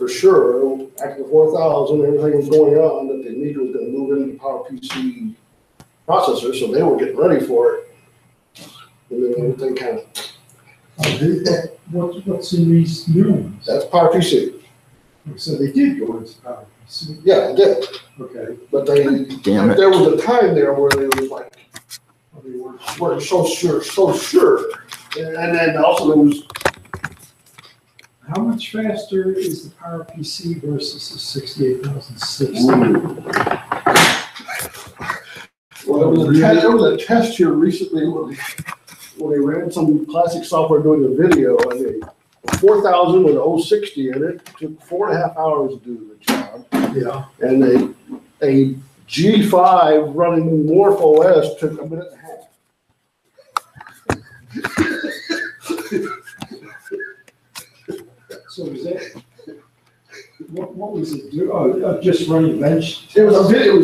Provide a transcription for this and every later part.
for sure, after the 4,000, everything was going on, that they knew was gonna move into the PowerPC processor, so they were getting ready for it. And then everything kind of, What's in these new ones? that's PowerPC. So they did go into PowerPC. Yeah, they did. Okay. But they, Damn it. there was a time there where they was like, they weren't so sure. And then also there was, How much faster is the PowerPC versus the 68,060? well, there was a test here recently where they ran some classic software doing a video, and 4,000 with 060 in it, took 4.5 hours to do the job. Yeah. And a G5 running Morph OS took 1.5 minutes. So is that, what was it do? Oh, just running bench? It was a video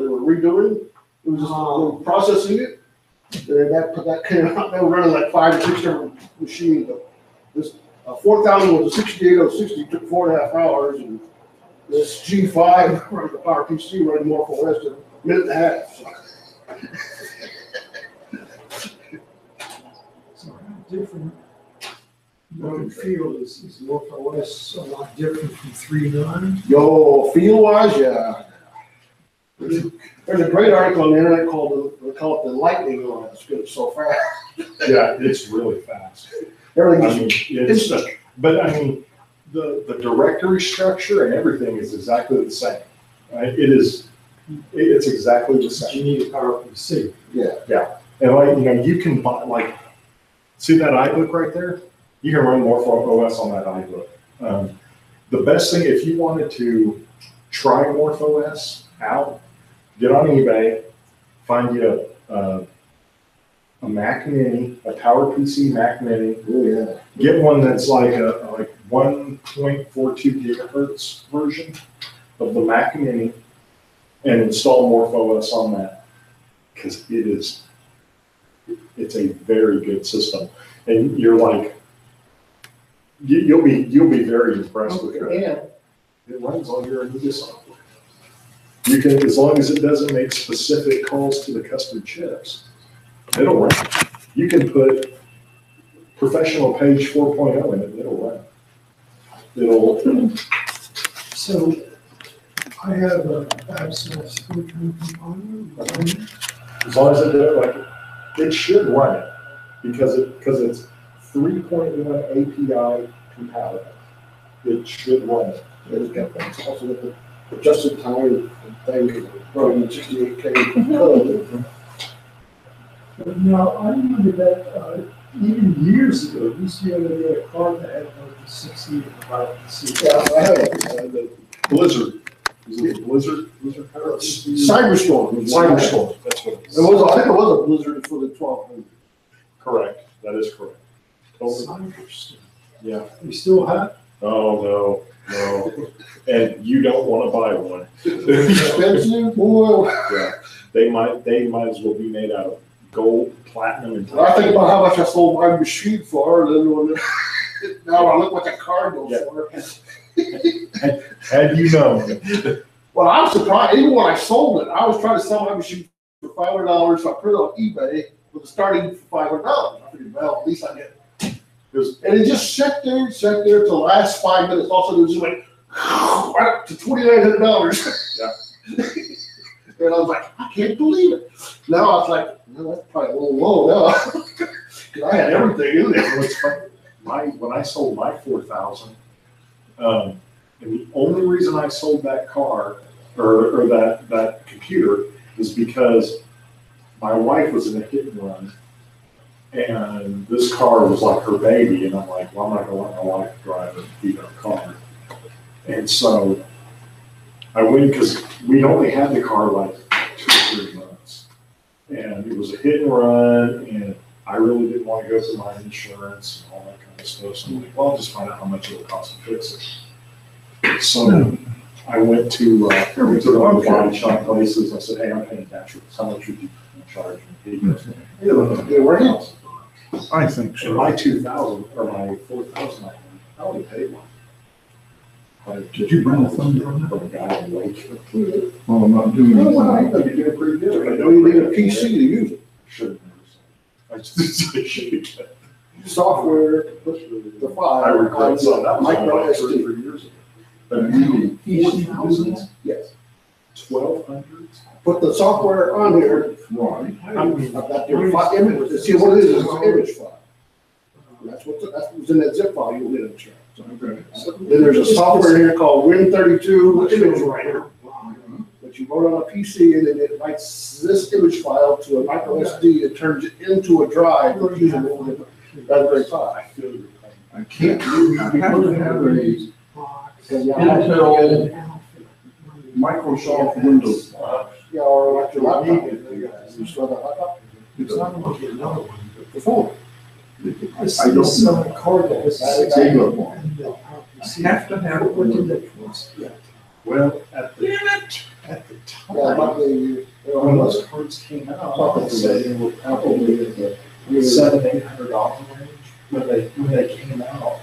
they were redoing. It was just they were processing it. And that came out. They were running like 5 or 6 different machines. This 4,000 with a 6860 took 4.5 hours, and this G5 running the PowerPC running Morph OS took 1.5 minutes. So how different? Look and feel is Morph OS a lot different from 3.9? Yo, feel-wise, yeah. There's a great article on the internet called they call it the lightning on it. It's good, it's so fast. Yeah, it's really fast. I Everything's mean, it's, instant. but I mean, the directory structure and everything is exactly the same. Right? It's exactly the You same. need a PowerPC. Yeah, and like, you know, you can buy, like, see that iBook right there? You can run Morph OS on that iBook. The best thing, if you wanted to try Morph OS out, get on eBay, find you a Mac Mini, a PowerPC Mac Mini. Oh, yeah. Get one that's like a 1.42 gigahertz version of the Mac Mini and install Morph OS on that, because it's a very good system. And you're like, you'll be very impressed with it. And it runs on your NVIDIA software. You can, as long as it doesn't make specific calls to the custom chips, it'll run. You can put Professional Page 4.0 in it, it'll run. So I have a Absolute compiler. As long as it does, like, it should run it, because it's 3.1 API compatible. It should run it. It's got that. Also with the adjusted time thing, running 68K code. Now, I remember that even years ago, we used to be able to get a card that had like the 60 and about the 60. Yeah, I have the Blizzard. Is it a Blizzard? Blizzard power? Cyberstorm. Cyberstorm. That's what it is. I think it was a Blizzard for the 1200. Correct. That is correct. Totally. Cyberstorm. Yeah. We still have? Oh, no. And you don't want to buy one. Expensive, boy. Yeah. They might as well be made out of gold, platinum, and I think about how much I sold my machine for, and then when now I look what that card goes for. Had you known. Well, I was surprised. Even when I sold it, I was trying to sell my machine for $500, so I put it on eBay with a starting for $500. I figured, well, at least I get it. And it just sat there till the last 5 minutes. Also, it was just like right up to $2,900. Yeah. And I was like, I can't believe it. Now I was like, no, that's probably a little low now. Because I had everything in there. What's funny, when I sold my 4,000, and the only reason I sold that car or that computer is because my wife was in a hit and run, and this car was like her baby, and I'm like, well, I'm not gonna let my wife drive a beat up car. And so I went, because we only had the car like 2 or 3 months, and it was a hit and run, and I really didn't want to go through my insurance and all that kind of stuff. So I'm like, well, I'll just find out how much it will cost to fix it. So I went to the body shop places. I said, hey, I'm paying tax. How much would you charge me? He goes, hey, look, it works. I think And my 2,000 or my 4,000, I only paid one. Did you bring a thunder on that? From a guy in Lake. Well, I'm not doing Oh, wow, anything. you did pretty good. I know you need a PC to use it. Should have. I just, I should have. Software, to put the file. I regret some, that was Micro like SD. 3 years ago. But really, 4,000, Yes. 1,200? Put the software on here. Right. I've got your image, see what it is an image file. That's what's in that zip file you'll get in the chat. Okay. Then there's a software here called Win32 Image Writer, that you load on a PC and then it writes this image file to a micro SD, it turns it into a drive, that you can move it Raspberry Pi. I can't, I have to have a Because Intel Microsoft Windows. Yeah, or like your laptop, you still have a laptop, It's not gonna get another one. the phone. I don't Some know. card that has. That's Gave up on. I have to have it. What did that cost? Well, at the Yeah, time, about the, when those cards came out, they said they were probably in the $700-800 range when they came out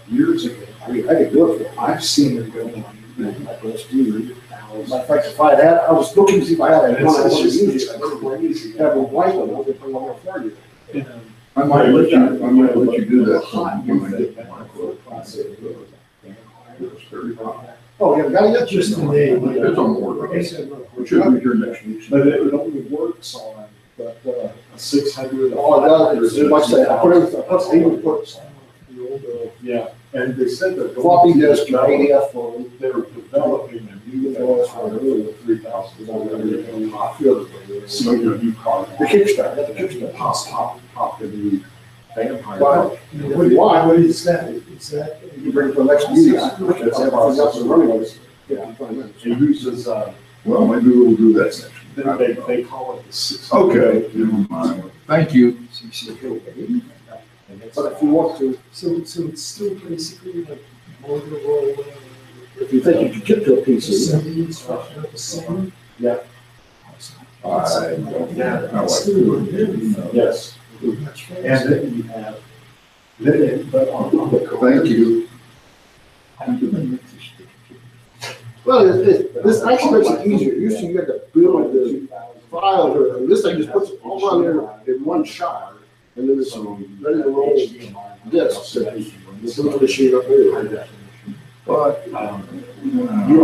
years ago. I mean, I could do it for I've seen them go on micro SD. Matter of fact, if I had, I was looking to see if I had one, I It's wanted to just use it. I didn't crazy. have a white one, I could put one for you. I might let you do that when I get the micro. It's very hot. Oh, you haven't got it yet? Just the name. It's on order. It should be here next week. But it only works on a 600. Oh, it does, it's like I said, I put everything, I even put Yeah, and they said that. floppy disk, your ADF for They were developing a new OS for the 3,000. So your new car. the Kickstarter, that's the Kickstarter. Pop the new vampire. Wow. What do you want? What is that? Is that? You bring it to the next meeting, I put everything else in running with it. Yeah, 20 minutes. It uses, Well, maybe we'll do that next week. they call it the 600. Okay, never mind. Thank you. But if you want to, So it's still basically like Motorola. if you think you could get to a PC, Assembly instruction of the same. Yeah. I don't know. I like Still it. good. Yes, Much faster. and then you have, but on the. Thank you. well, this actually makes it easier. Usually you had to build the files, or this thing just puts it all on there in one shot. And then it's ready to roll discs. This little machine up there. But, You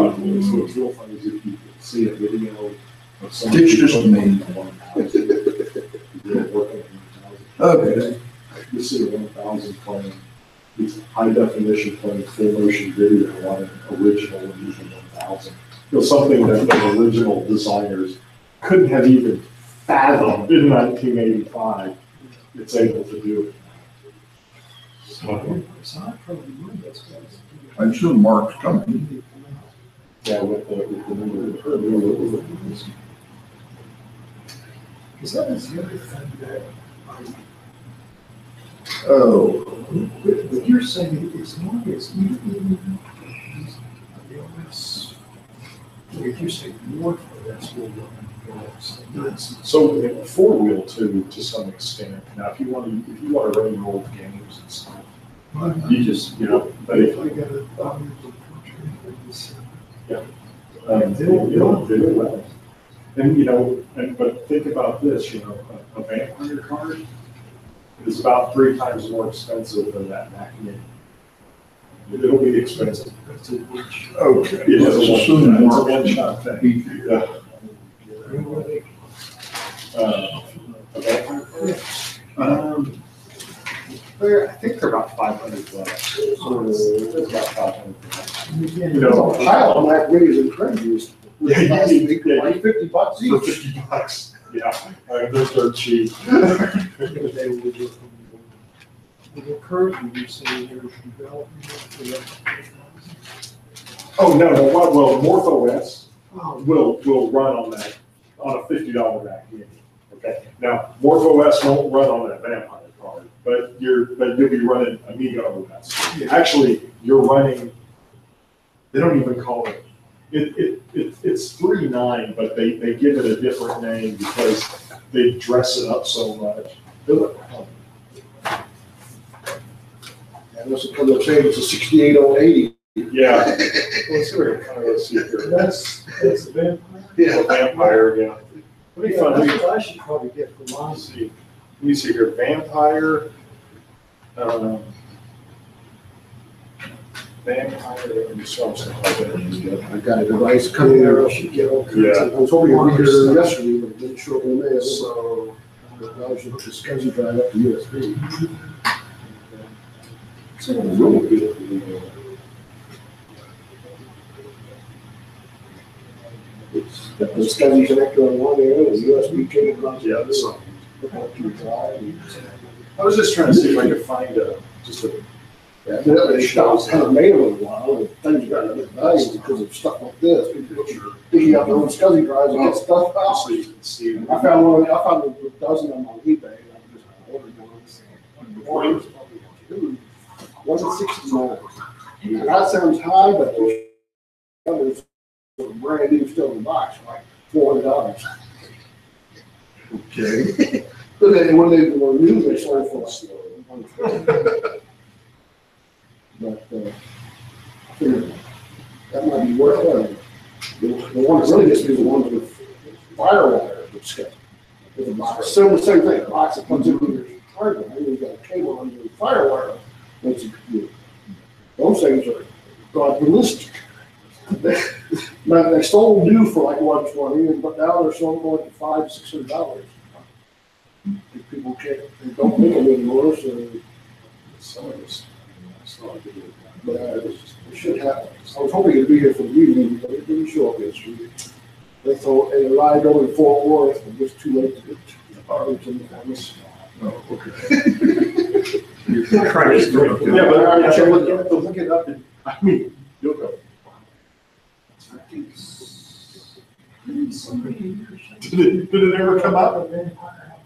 ought to, so it's real funny if you could see a video of somebody. It's just me. Okay. You see a 1,000 playing, it's high definition playing full motion video on an original and using 1,000. You know, something that the original designers couldn't have even fathomed in 1985. It's able to do it. So I probably know that's what it's doing. I'm sure Mark's coming. Yeah, with the new. Because that is the other thing that Oh, but you're saying as long as even the OS, if you say more for that, will run. So four wheel too, to some extent. Now, if you want to run your old games and stuff, you just, but if, If I got a portrait of this. video well. And, but think about this, a vampire card is about 3 times more expensive than that Mac Mini. It'll be expensive. That's a which. okay. It is Let's a assume one Mark's shot thing. Yeah. A vampire card? I think they're about $500. So it's about 500. The pile on that really is crazy. Yeah, you Last need- week, yeah, like $50 For each. $50. Yeah, they're dirt cheap. They will do from the currently you're saying there's development for that. Oh, no, well, MorphOS Oh, will run on that, on a $50 Mac Mini. Okay, now, MorphOS won't run on that vampire card, but you'll be running Amiga OS. Actually, you're running, they don't even call it, it's 3.9, but they give it a different name because they dress it up so much. And this will come up saying it's a 68080, Yeah. Let's see here. That's the vampire. A vampire, yeah. It'd be Yeah, fun. that's what I should probably get for mine. Let's see. Let me see here. Vampire. Vampire. Let me show something like that. I got a device coming there, I should get all kinds of, I was hoping to be here yesterday, but it didn't show up in the mail, so So, I was just discussing drive up to USB. it's really good. It's got the SCSI connector on one end, and USB cable on the Yeah, other. so Hook up to your drive. I was just trying to see if I could find just a. Yeah, they stopped kind of mailing a while, and things got a bit valuable because of stuff like this. People are digging out their own SCSI drives and get stuff out. So you can see. I found a dozen of them on eBay, and I just ordered one. Wasn't 69. Now, that sounds high, but there's brand new still in the box, like $400. Okay. But then when they were new, they sold for like, but, I figured that might be worth it. The one that really gets me is the one with firewire, with a box, same thing, a box that comes in with your hard drive, and you've got a cable under the firewire, that's a computer. Those things are god ballistic. They sold new for like $120, but now they're sold for like $500-600. People can't, they don't make them anymore, so. Some of this. But it should happen. I was hoping it'd be here for the meeting, but it didn't show up yesterday. They thought it arrived over in Fort Worth, but just too late to get to Arlington. Oh, okay. You're trying to do it. Yeah, but I should look it up. I mean, you'll go. Did it ever come up?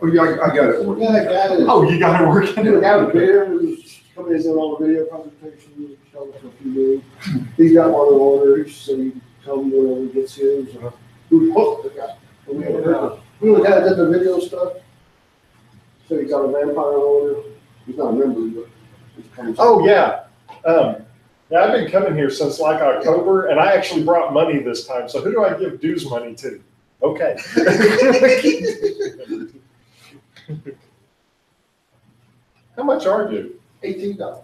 Oh, yeah, I got it. Yeah, that guy is. Oh, you got it working. The guy was there, who's coming in all the video presentations, showing for a few days. He's got one on order, so he tell me whenever he gets his. Who hooked the guy? We haven't heard. We only kind of did the video stuff. So he got a vampire on order. He's not a member, but he's coming. Oh, yeah. Yeah, I've been coming here since like October, and I actually brought money this time. So who do I give dues money to? Okay. How much are due? $18.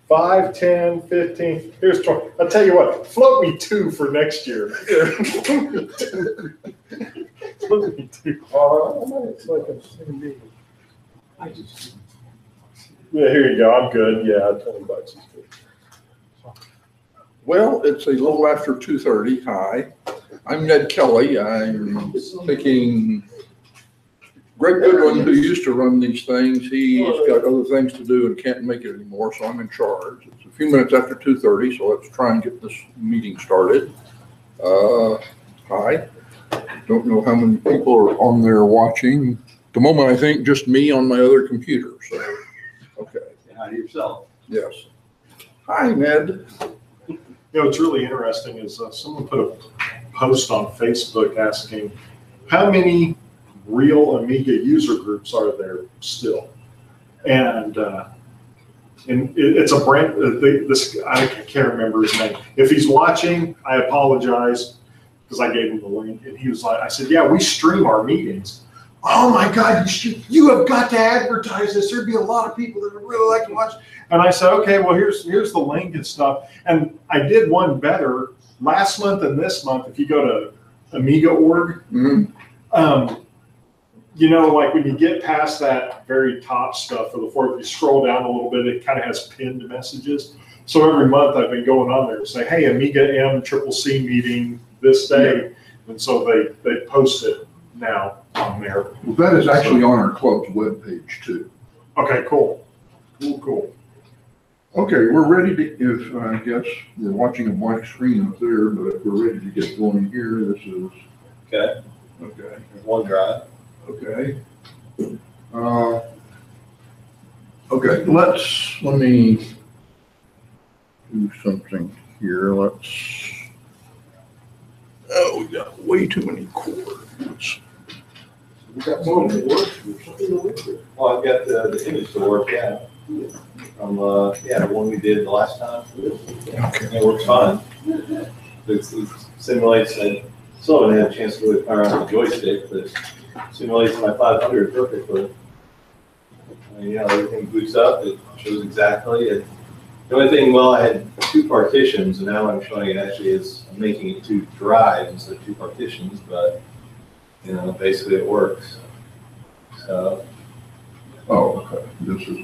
5, 10, 15. Here's 20. I'll tell you what, float me 2 for next year. Float me 2. It's like a CB. I just. Yeah, here you go. I'm good. Yeah, $20 is good. Well, it's a little after 2:30. Hi, I'm Ned Kelly. I'm thinking Greg Goodwin, who used to run these things, he's got other things to do and can't make it anymore, so I'm in charge. It's a few minutes after 2:30, so let's try and get this meeting started. Hi. Don't know how many people are on there watching. At the moment, I think just me on my other computer, so, okay. Say hi to yourself. Yes. Hi, Ned. You know, what's really interesting is someone put a post on Facebook asking how many real Amiga user groups are there still, and it's a brand. This I can't remember his name. If he's watching, I apologize because I gave him the link, and he was like, I said, yeah, we stream our meetings. Oh my God, you have got to advertise this. There'd be a lot of people that would really like to watch. And I said, okay, well, here's the link and stuff. And I did one better last month and this month. If you go to Amiga.org, you know, like when you get past that very top stuff for the fourth, you scroll down a little bit, it kind of has pinned messages. So every month I've been going on there and say, hey, Amiga MCCC meeting this day. And so they post it now on there. Well, that is actually on our club's webpage too. Okay, cool. Cool. Okay, we're ready to, if I guess we're watching a blank screen up there, but if we're ready to get going here, this is. Okay. Okay. There's OneDrive. Okay. Okay, let me do something here. Oh, we got way too many cords. We got one that works or something like that. Well, I've got the image to work, yeah. Yeah, the one we did the last time. It works fine. It simulates, I still haven't had a chance to really fire out the joystick, but it simulates my 500 perfectly. And, yeah, everything boots up, it shows exactly. The only thing, well, I had 2 partitions, and now I'm showing it actually is, I'm making it 2 drives instead of 2 partitions, but, you know, basically it works. So, Oh, okay, this is,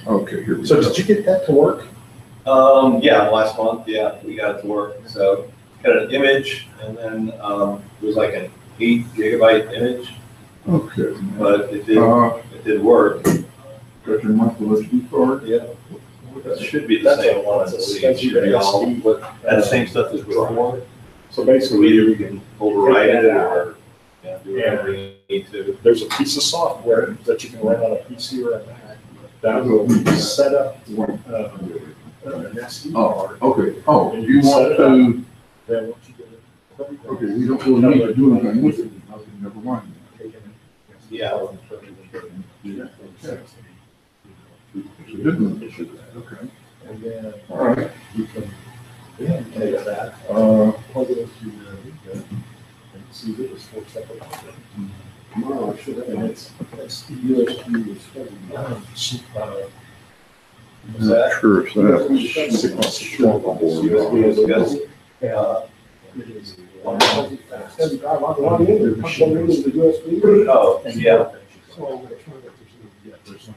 okay, here we So go. did you get that to work? yeah, last month, yeah, we got it to work. So, got an image, and then, it was like an 8 gigabyte image, Okay. but it did work. Got your micro SD card? Yeah. That should be the same one, I believe. It should be all, had the same stuff as before. So So basically, either we can override it or, yeah, do whatever you need to. there's a piece of software that you can run on a PC or a Mac that will set up an SD card. Okay, oh, And you you set want it to, Then once you get it. okay, we don't really need to do anything with it, okay, never mind. Yeah. It's a different issue, okay, And then all right. you can then take that, plug it into your and see that it's 4 separate. Wow, I should have. And it's USB is Is that? Sure, it's that. USB is good. it is. Every time I log in, I plug it into the USB. Oh, yeah. So I'm gonna try that this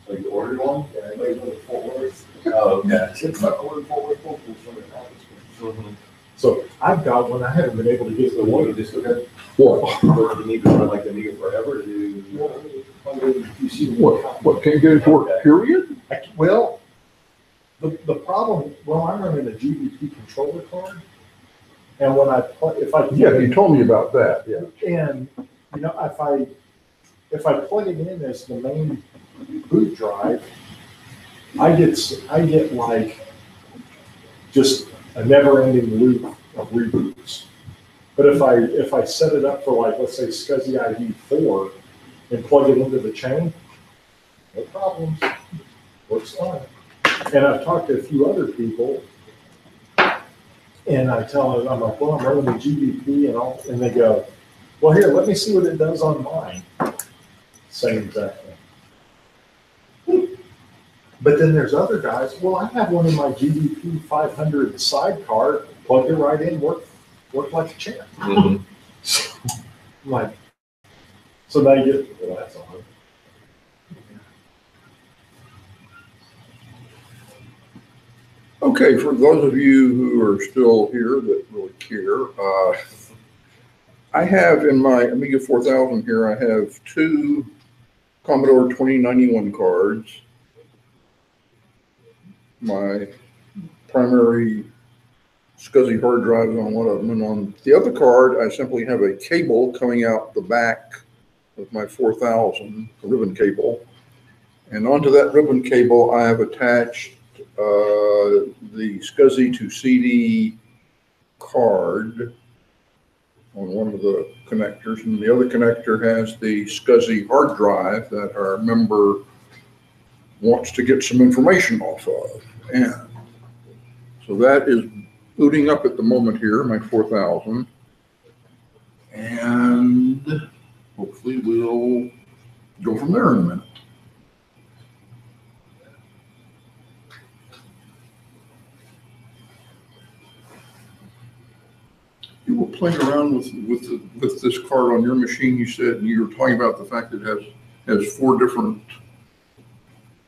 So you ordered one? Yeah, I made one in Fort Worth. Oh, okay. It's not one in Fort Worth, local, so it happens. So I've got one, I haven't been able to get the You one. just, okay. What? But you need to run like the Amiga forever to do. You know, I mean, plug it in, you see the- What, can't get it to work, period? Well, the problem, well, I'm running a GBP controller card. And when I, if I. Yeah, you told me about that, yeah. And, you know, if I plug it in as the main boot drive, I get like just a never-ending loop of reboots. But if I set it up for like, let's say SCSI ID 4 and plug it into the chain, no problems, works fine. And I've talked to a few other people, and I tell them, I'm like, well, I'm running the GBP and all, and they go, well, here, let me see what it does on mine. Same exact thing. But then there's other guys, well, I have one in my GBP 500 sidecar, plug it right in, work like a champ. Mhm. So, I'm like, so now you get, well, that's all. Okay, for those of you who are still here that really care, I have in my Amiga 4000 here, I have 2 Commodore 2091 cards. My primary SCSI hard drive is on one of them, and on the other card, I simply have a cable coming out the back of my 4000, a ribbon cable. And onto that ribbon cable, I have attached the SCSI to CD card on one of the connectors, and the other connector has the SCSI hard drive that our member wants to get some information off of. And so that is booting up at the moment here, my 4000. And hopefully we'll go from there in a minute. You were playing around with this card on your machine, you said, and you were talking about the fact that it has 4 different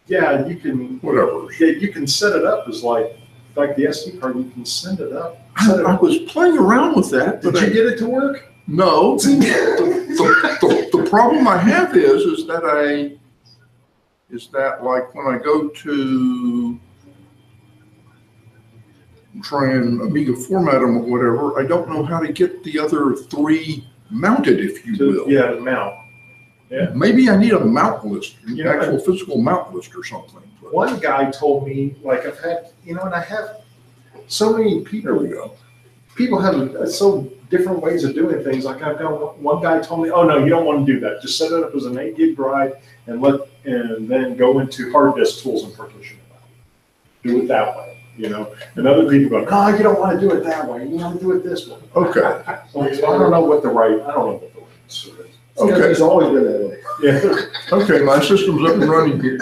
Yeah, you can, whatever. yeah, you can set it up as like the SD card, you can send it up. I was playing around with that, Did but you get it to work? no. The problem I have is that like when I go to try and Amiga format them or whatever, I don't know how to get the other 3 mounted, if you will. Yeah, to mount. Yeah. Maybe I need a mount list, an You know, actual physical mount list or something. but- One guy told me, like, I've had, and I have so many There people, we go. people have so different ways of doing things. Like I've got one guy told me, oh no, you don't want to do that. Just set it up as an 8 gig drive and then go into hard disk tools and partition it out. Do it that way, And other people go, no, you don't want to do it that way. You want to do it this way. Okay, So I don't know what the right answer is. okay, It's always been that way. Yeah. okay, my system's up and running here.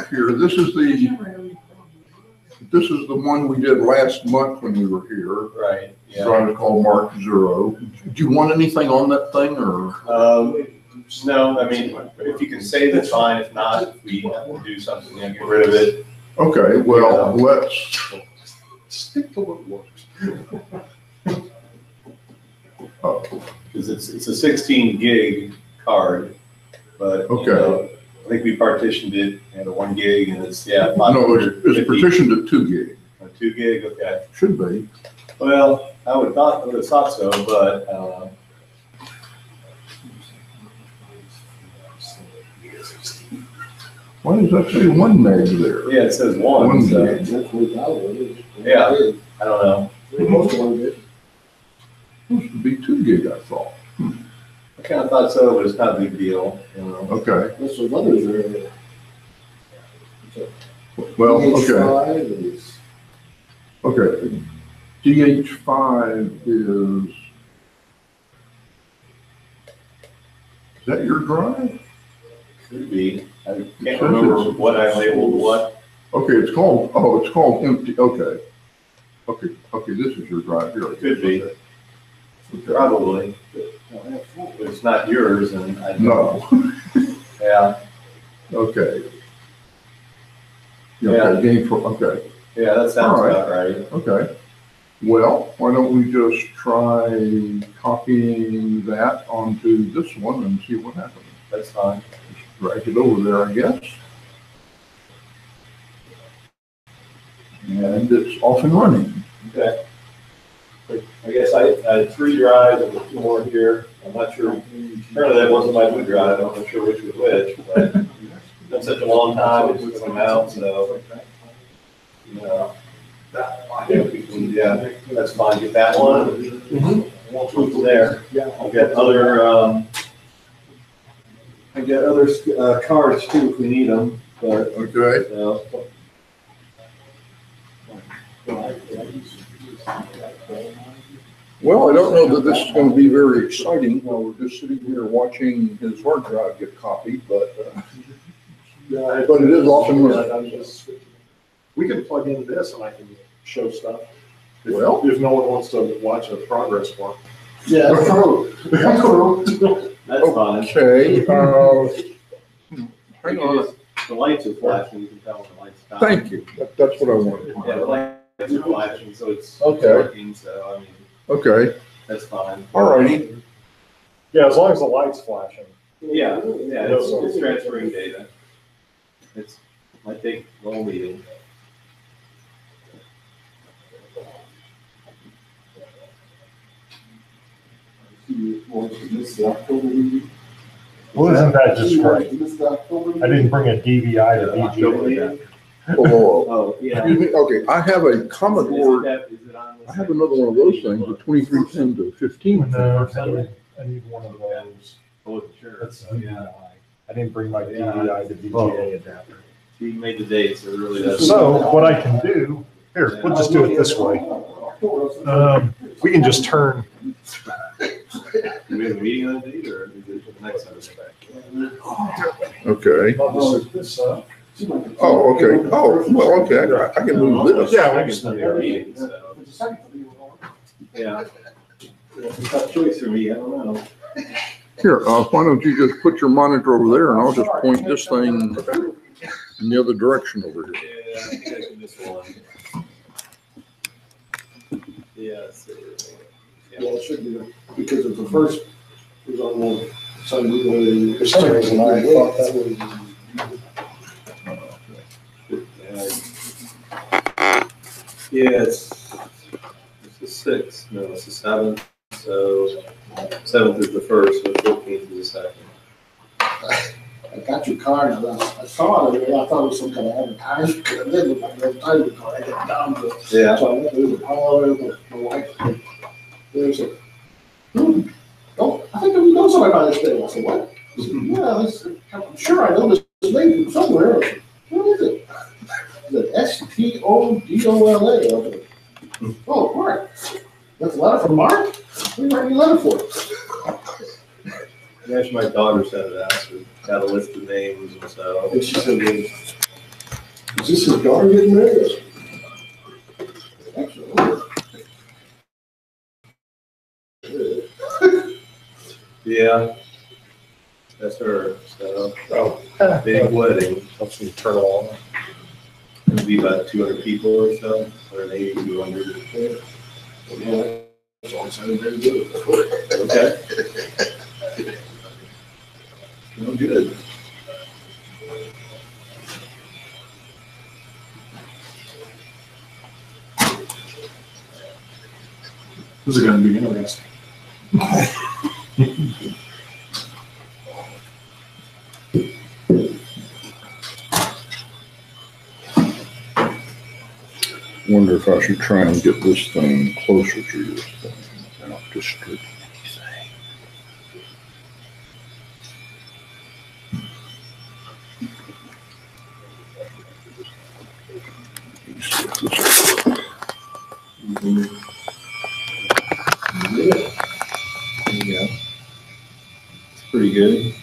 This is the one we did last month when we were here. Right, yeah. Trying to call Mark 0. Do you want anything on that thing or? No, I mean, if you can save it, fine. If not, if we have to do something, get rid of it. Okay, well, let's, Stick to what works. Because it's a 16 gig card, but, Okay. I think we partitioned it at a 1 gig and it's, yeah, no, it's 550. partitioned at 2 gig. 2 gig, okay. Should be. Well, I would have thought so, but I don't know. Why does that say 1 meg there? Yeah, it says 1, 1 so, gig. That's what I would. Yeah. I don't know. Most of them did. Supposed to be 2 gig, I thought. I kind of thought so, but it's not a big deal, Okay, That's what others are. well, okay, DH5 is- okay. DH5 is that your drive? Could be. I can't remember what I labeled what. Okay, it's called empty, okay. Okay, this is your drive here. Could be. Okay. Probably. But it's not yours and I don't know. No, Yeah, okay. Yeah. Okay, game for, okay, yeah, that sounds All right. about right. okay. Well, why don't we just try copying that onto this one and see what happens? That's fine. Drag it over there, I guess. And it's off and running. Okay. I guess I had 3 drives and 2 more here. I'm not sure. Apparently that wasn't my boot drive. I'm not sure which was which, but it's been such a long time. It's just come out, so. Yeah, that's fine. Get that one. We'll move from there. I've got other, cards too if we need them, but, Okay. Well, I don't know that this is going to be very exciting while we're just sitting here watching his hard drive get copied, but it is off and running. We can plug in this and I can show stuff. Well. If no one wants to watch a progress bar. Yeah, that's true. That's true. that's fine. Okay, hang on. The lights are flashing, you can tell when the lights stop. Thank you. That's what I wanted. Yeah, the lights are flashing, so it's Okay. working, so I mean, Okay, that's fine. all righty. Yeah, as long as the light's flashing. Yeah, it's transferring data. Might take a little meeting. Well, isn't that just great? I didn't bring a DVI to VGA. Oh, Oh, yeah. excuse me, okay, I have a Commodore, Is it on this? I have another one of those things, a 2310 to 15. No, I need one of those. I wasn't sure. That's So, yeah. I didn't bring my DVI to VGA adapter. He made the dates, it really does. So what I can do, here, we'll just do it this way. We can just turn. Do we have a meeting on the date, or is it the next time? Okay, This up. oh, okay, oh, well, okay, I can move this. Yeah, I we can can do our meeting, so, yeah. It's a tough choice for me, I don't know. Here, why don't you just put your monitor over there and I'll just point this thing in the other direction over here. Yeah, I think I can this one. Yeah, Yeah, it should be, because it's the first, it was on the Sunday. For some reason, I thought that was. Yeah, it's the 6th, no, it's the 7th, so 7th is the 1st, so 14th is the 2nd. your car, and I saw it, and I thought it was some kind of advertisement, because it did look like an advertisement car, I got down to it. Yeah. So I went to the pile there, my wife, they said, oh, I think we know somebody by this thing. I said, what? She said, yeah, I'm sure I know this name from somewhere. I said, what is it? He said, STODOLA. I said, oh, Mark. That's a letter from Mark? What are you writing a letter for? Actually, my daughter sent it out, so got a list of names and stuff. And she said, is this his daughter getting married? I said, actually, Yeah. That's her, so, Oh, big wedding, helps me turn on. it'll be about 200 people or so, 180, 200. yeah, that's all sounded very good. Okay. Well, good. This is gonna be interesting. Wonder if I should try and get this thing closer to your thing. Not district. Yeah. It's pretty good.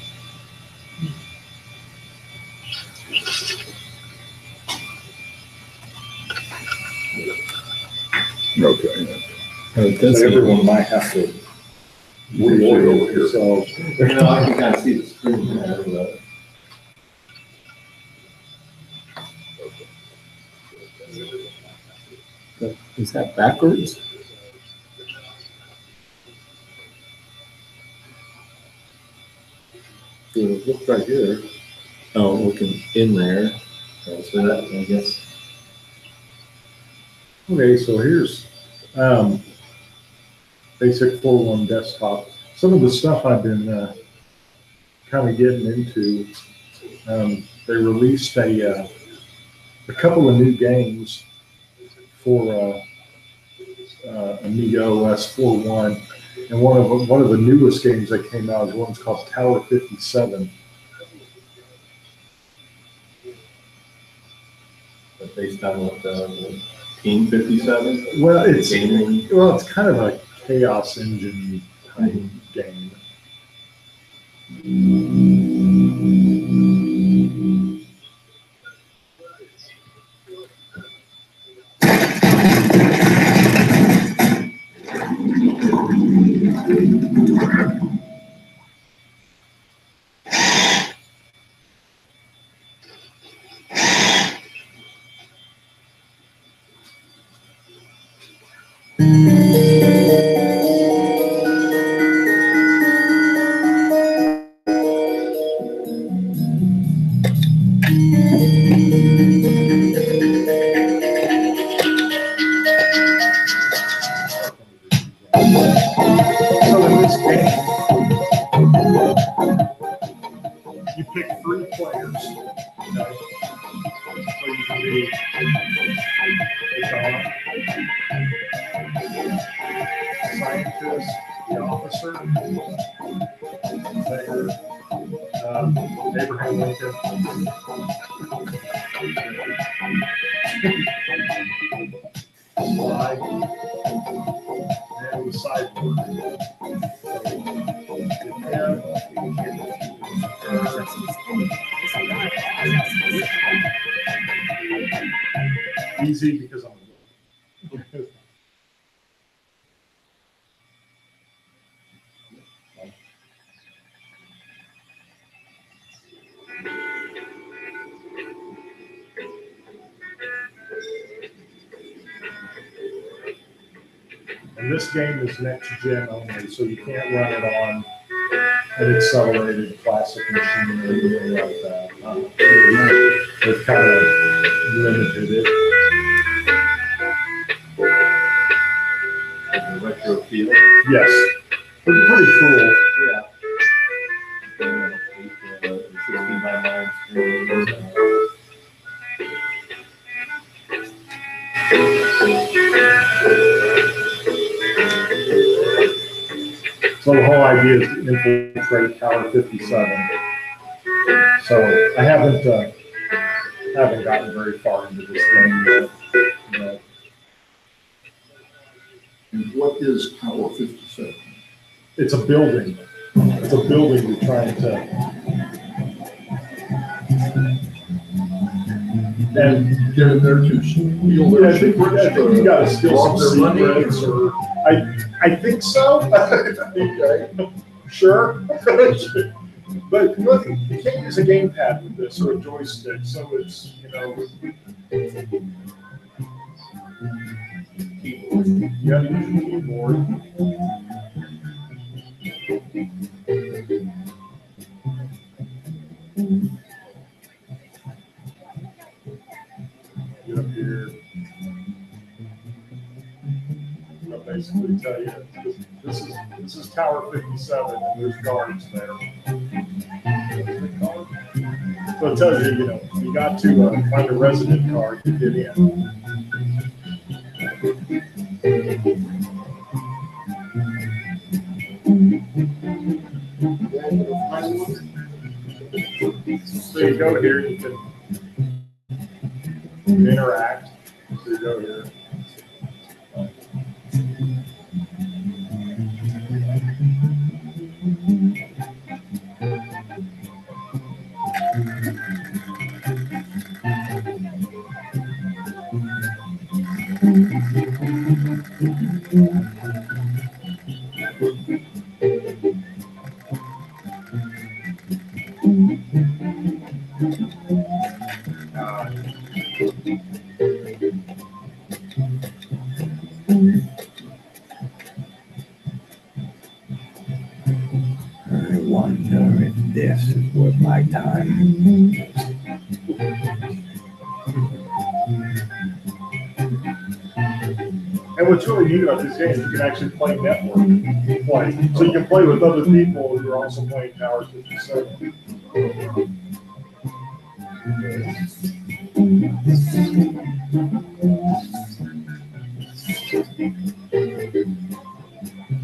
Okay. So everyone might have to reorder over here. So, You know, I can kind of see the screen there, but. is that backwards? Look right here. Oh, looking in there. So that, I guess. Okay, so here's basic 4.1 desktop. Some of the stuff I've been kind of getting into. They released a couple of new games for Amiga OS 4.1, and one of the newest games that came out is one's called Tower 57. But based on what Team 57? Well, it's Gaming? kind of a chaos engine type game. So in this game, you pick 3 players. Okay? So you can be the dog, scientist, the officer, mayor, Abraham Lincoln. Fly, and the sideboard. Easy because I'm a And this game is next gen only, so you can't run it on an accelerated classic machine or anything like that. They've kind of limited it. Like a retro feel? Yes, pretty cool. Yeah. 16 by 9 So the whole idea is to infiltrate Tower 57. So I haven't gotten very far into this game yet. But And what is Tower 57? it's a building. It's a building we're trying to. And Get in there to steal I their think secrets? you got to steal rob some their money? secrets, or I think so. Okay, sure. But look, you can't use a gamepad with this or a joystick, so it's, you gotta use your keyboard. Get up here. I'll basically tell you, this is Tower 57, and there's guards there. So it tells you, you got to find a resident card to get in. So you go here, you can interact. So you go here. I wonder if this is worth my time. And what's really neat about this game is you can actually play network play. So you can play with other people who are also playing Tower 57.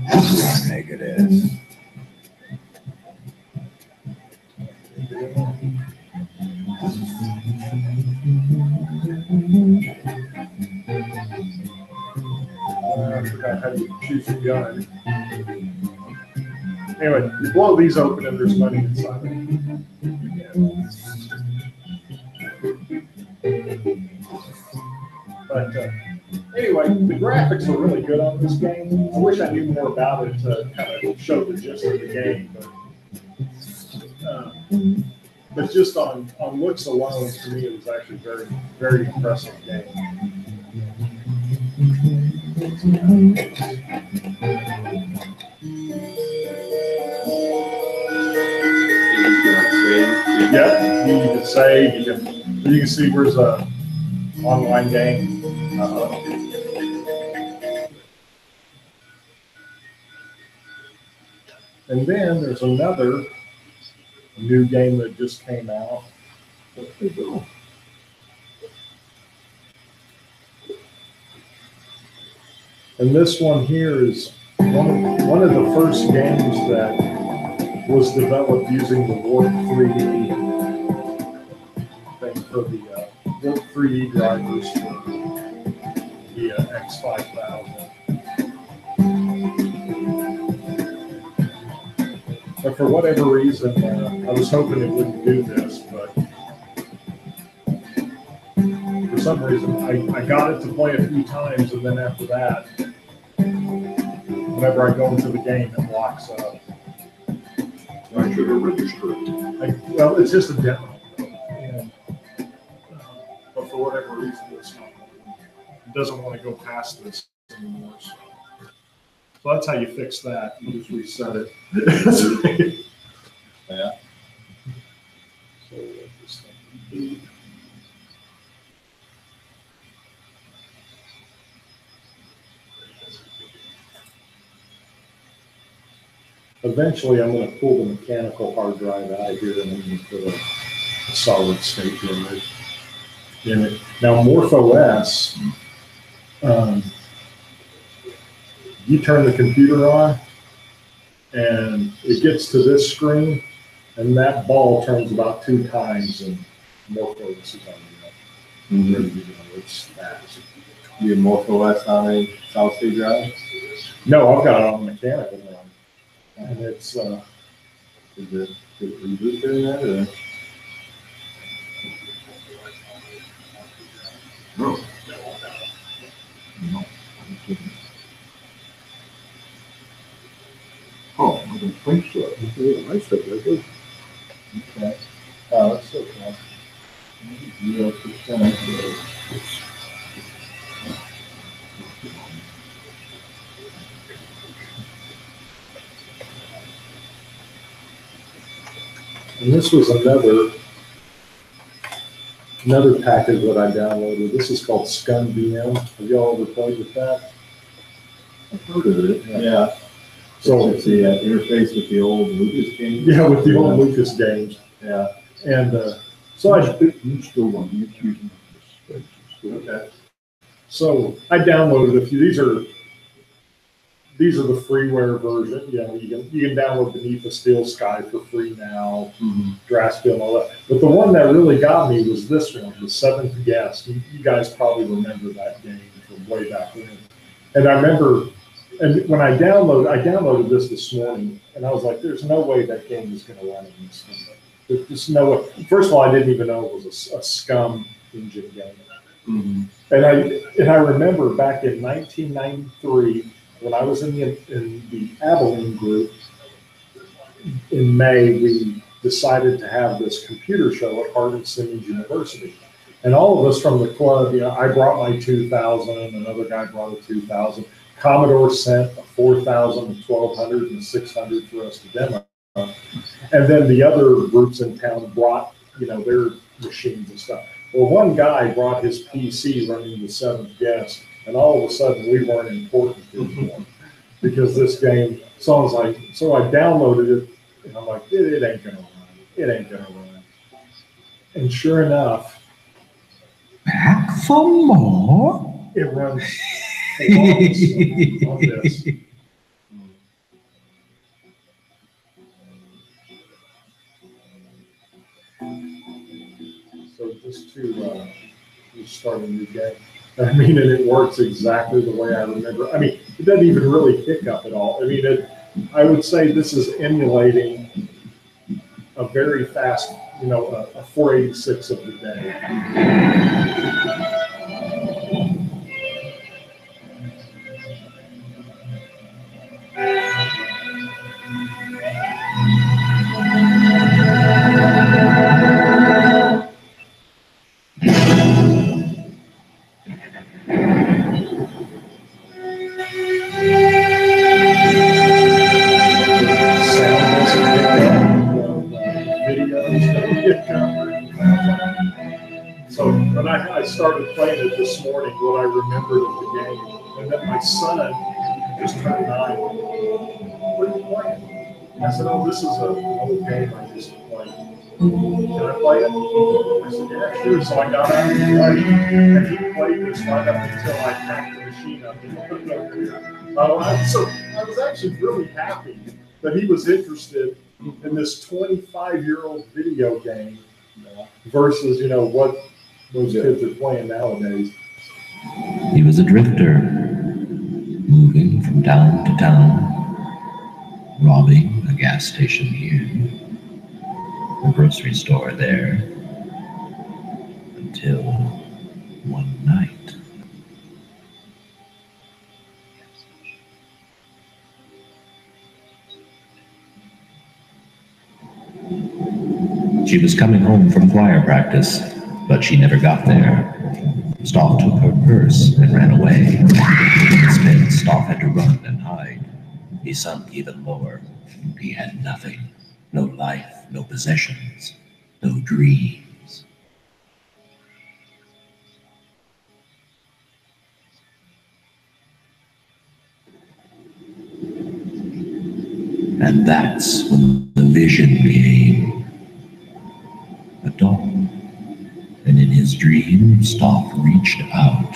I think it is. I forgot how you choose your gun. Anyway, you blow these open and there's money inside. But anyway, the graphics are really good on this game. I wish I knew more about it to kind of show the gist of the game. But just on looks alone, to me, it was actually very, very impressive game. Yeah, you can save. You can see where's a online game. And then there's another new game that just came out. And this one here is one of the first games that was developed using the Warp 3D thing for the Warp 3D drivers for the X5000. But for whatever reason, I was hoping it wouldn't do this, but for some reason, I got it to play a few times, and then after that, whenever I go into the game, it locks up. I should have registered. Well, it's just a demo, and, but for whatever reason, it's not. It doesn't want to go past this anymore. So that's how you fix that. You just reset it. Yeah. So let this thing be. Eventually, I'm going to pull the mechanical hard drive out of here and I'm going to put a solid state drive in it. Now, MorphOS, you turn the computer on, and it gets to this screen, and that ball turns about 2 times, and more focus is on you. Ready to go. It's fast. You have multiple last time any solid state drives? No, I've got it on mechanical one, and it's Is it reboot doing that or? No. No. Oh, I don't think so. I said that, did. okay. Oh, that's so cool. 0%. And this was another package that I downloaded. This is called Scun VM. Have y'all ever played with that? I've heard of it, yeah. So It's the interface with the old Lucas game. yeah, with the old Lucas games. Yeah. And so I You still want to use this. Okay. So I downloaded a few. These are the freeware version. You know, you can download Beneath the Steel Sky for free now, Draskill and all that. But the one that really got me was this one, The Seventh Guest. You guys probably remember that game from way back when. And I remember, and when I downloaded this morning, and I was like, "There's no way that game is going to run in this thing. There's just no way." First of all, I didn't even know it was a Scum engine game. And I remember back in 1993. When I was in the Abilene group, in May, we decided to have this computer show at Hardin-Simmons University. And all of us from the club, you know, I brought my 2000, another guy brought a 2000. Commodore sent a 4000, a 1200, and a 600 for us to demo. And then the other groups in town brought, you know, their machines and stuff. Well, one guy brought his PC running The Seventh Guest. And all of a sudden, we weren't important anymore because this game. So I was like, so I downloaded it, and I'm like, it ain't gonna run. It ain't gonna run. And sure enough, Back for more? it runs flawless on this. So just to start a new game. I mean, and it works exactly the way I remember. I mean, it doesn't even really hiccup at all. I mean, I would say this is emulating a very fast, you know, a 486 of the day. So when I started playing it this morning, what I remembered of the game, and then my son just turned 9. What are you playing? I said, "Oh, this is an old game I used to play. Can I play it?" I said, "Yeah, sure." So I got out and played, and he played this right up until I packed the machine up and put it over here. So I was actually really happy that he was interested in this 25-year-old video game versus, you know, what those kids are playing nowadays. He was a drifter, moving from town to town, robbing a gas station here, a grocery store there, until one night. She was coming home from choir practice, but she never got there. Stoff took her purse and ran away. Instead, Stoff had to run and hide. He sunk even lower. He had nothing. No life, no possessions, no dreams. And that's when the vision came. A dog. And in his dream, Stoff reached out.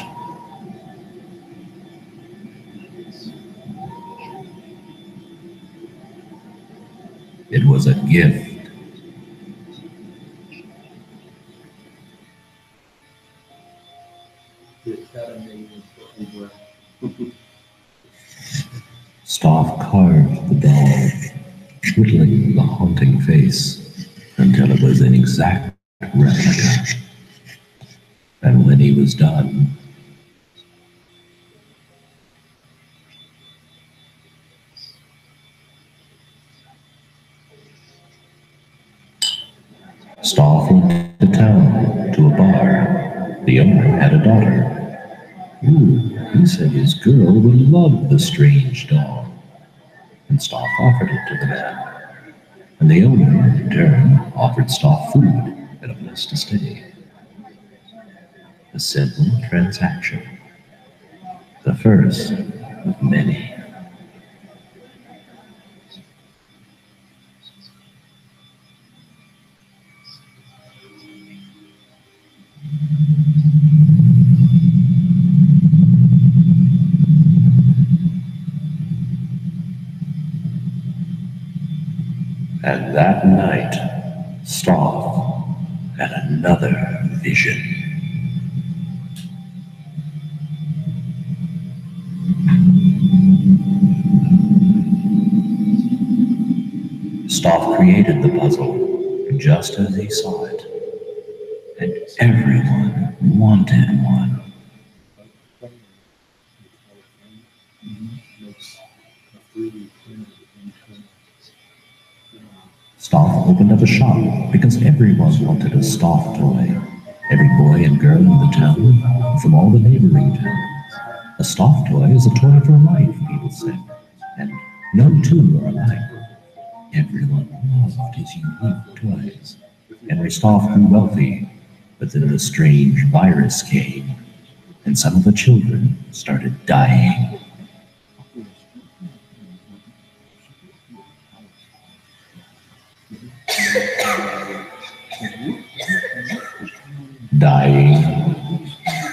was a gift. Stoff carved the doll, whittling the haunting face until it was an exact replica. And when he was done, Stoff went to town to a bar. The owner had a daughter. Ooh, he said his girl would love the strange doll. And Stoff offered it to the man. And the owner, in turn, offered Stoff food and a place to stay. A simple transaction. The first of many. And that night, Stoff had another vision. Stoff created the puzzle just as he saw it, and everyone wanted one. Stoff opened up a shop because everyone wanted a Stoff toy. Every boy and girl in the town, from all the neighboring towns. A Stoff toy is a toy for life, people said, and no two are alike. Everyone loved his unique toys. Henry Stoff grew wealthy, but then the strange virus came, and some of the children started dying. Dying,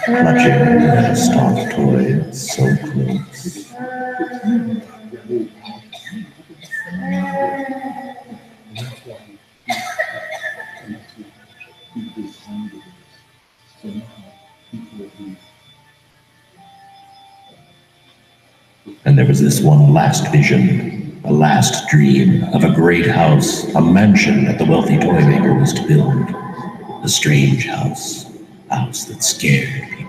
clutching at a Stoff toy so close. And there was this one last vision, a last dream of a great house, a mansion that the wealthy toy maker was to build. A strange house, a house that scared people.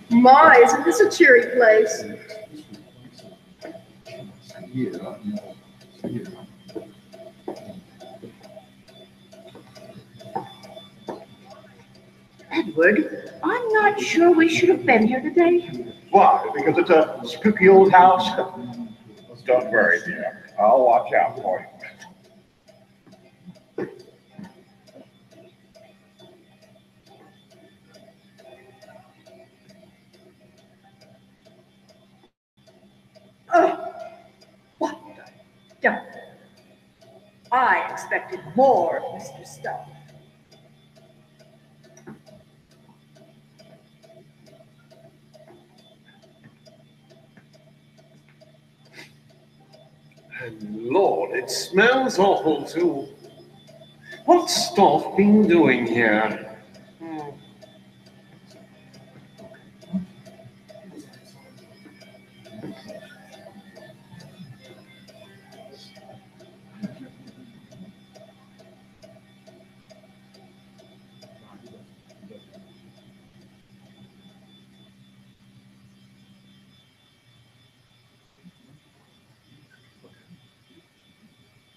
My, isn't this a cheery place? Edward, I'm not sure we should have been here today. Why? Because it's a spooky old house? Don't worry, dear. I'll watch out for you. What the devil? I expected more of Mr. Stoff. And Lord, it smells awful too. What's Stoff been doing here?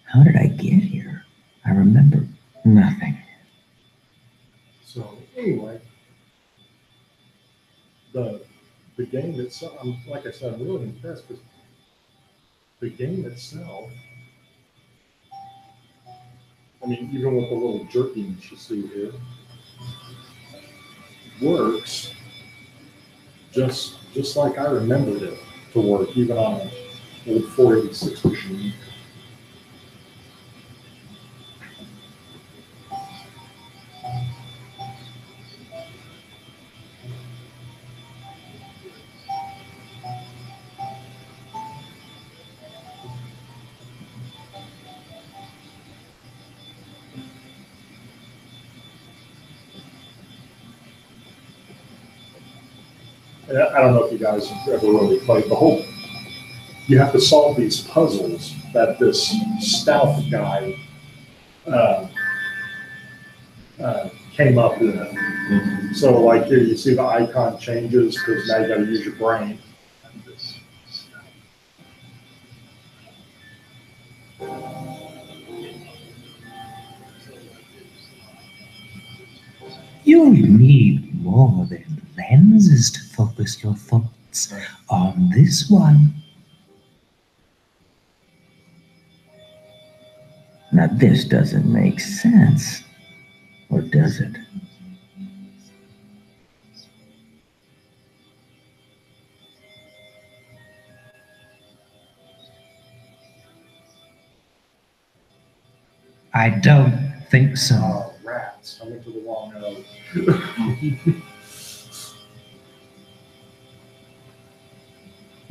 How did I get here? I remember nothing. So anyway, the game itself, like I said, I'm really impressed because the game itself I mean, even with the little jerkiness you see here, works just like I remembered it to work, even on an old 486 machine. And I don't know if you guys have ever really played the whole. You have to solve these puzzles that this stealth guy came up with. So, like here, you see the icon changes because now you got to use your brain. You'll need more than lenses to focus your thoughts on this one. Now this doesn't make sense, or does it? I don't think so. Rats. I went to the wrong node.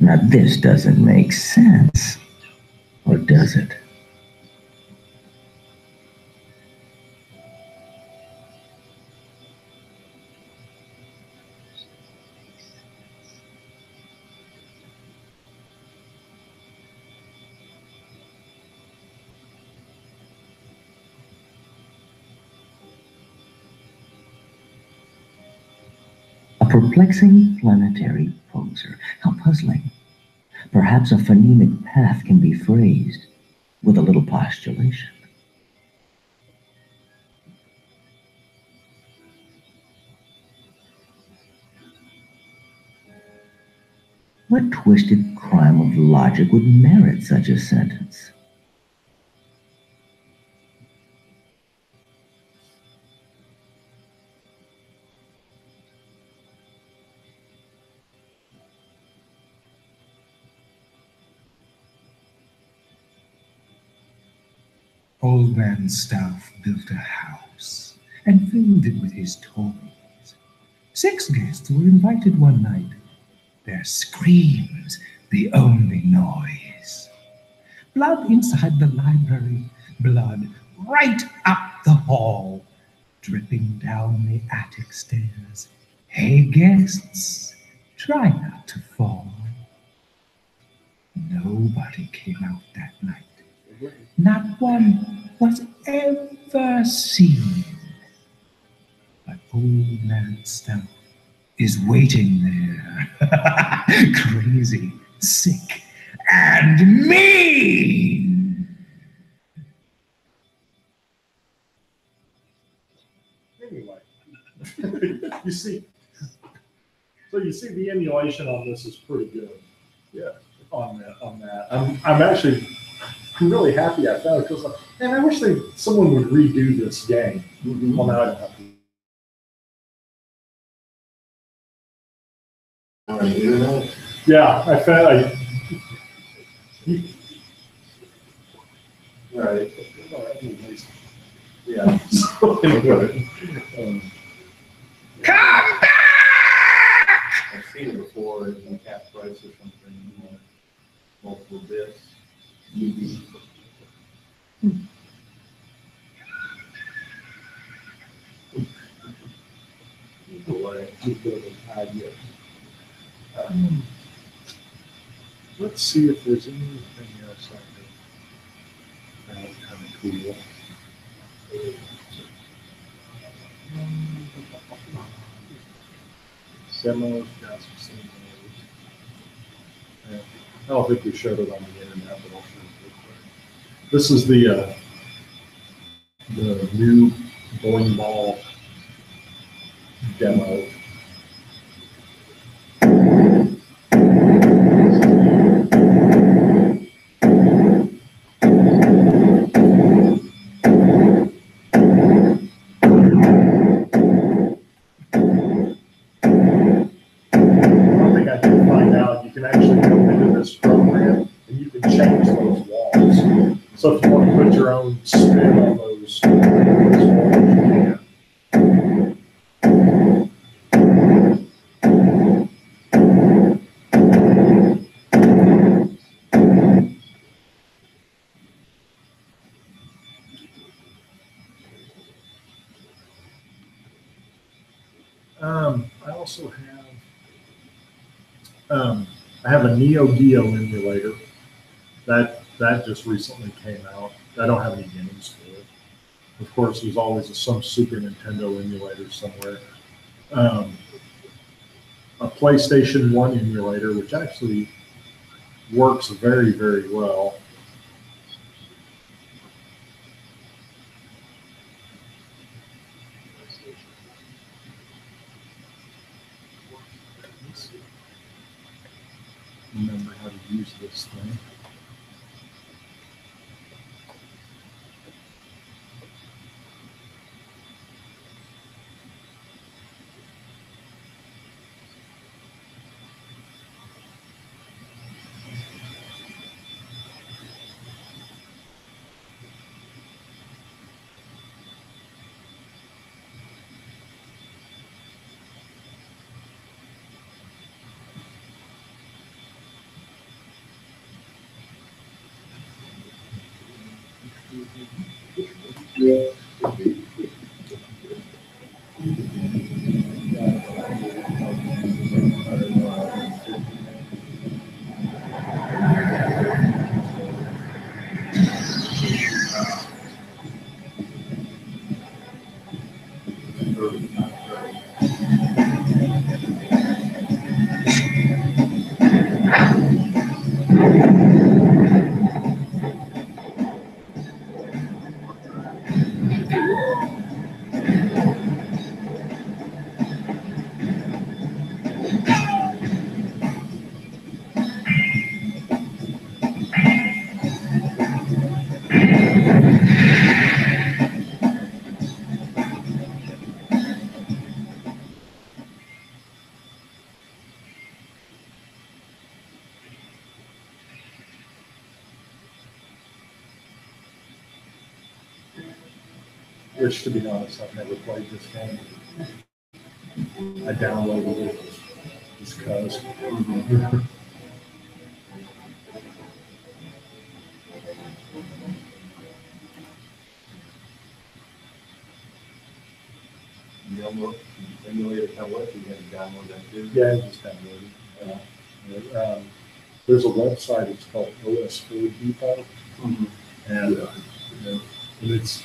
Now this doesn't make sense, or does it? A perplexing planetary poser. How puzzling. Perhaps a phonemic path can be phrased with a little postulation. What twisted crime of logic would merit such a sentence? Old man Stuff built a house and filled it with his toys. 6 guests were invited one night. Their screams the only noise. Blood inside the library, blood right up the hall, dripping down the attic stairs. Hey guests, try not to fall. Nobody came out that night. Not one was ever seen. But old man Stuff is waiting there, crazy, sick, and mean. Anyway, you see, so you see the emulation on this is pretty good. Yeah. On that. I'm actually really happy I found it because, man, I wish someone would redo this game. Mm-hmm. Well, now I don't have to. Yeah, I found. Right. Yeah. So anyway, Come back! I've seen it before in cap price or something, multiple bits. let's see if there's anything else I found kind of cool. Demos, got some symbols. Yeah. I don't think we showed it on the internet, but I'll show it real quick. This is the new bowling ball demo. So if you want to put your own spin on those. I also I have a Neo Geo emulator that just recently came out. I don't have any games for it. Of course, there's always some Super Nintendo emulator somewhere. A PlayStation 1 emulator, which actually works very, very well. Remember how to use this thing. Which, to be honest, I've never played this game. I downloaded it just because. Emulator tablet, you can download that too. Yeah, just download it. There's a website, it's called OS4 Depot. And it's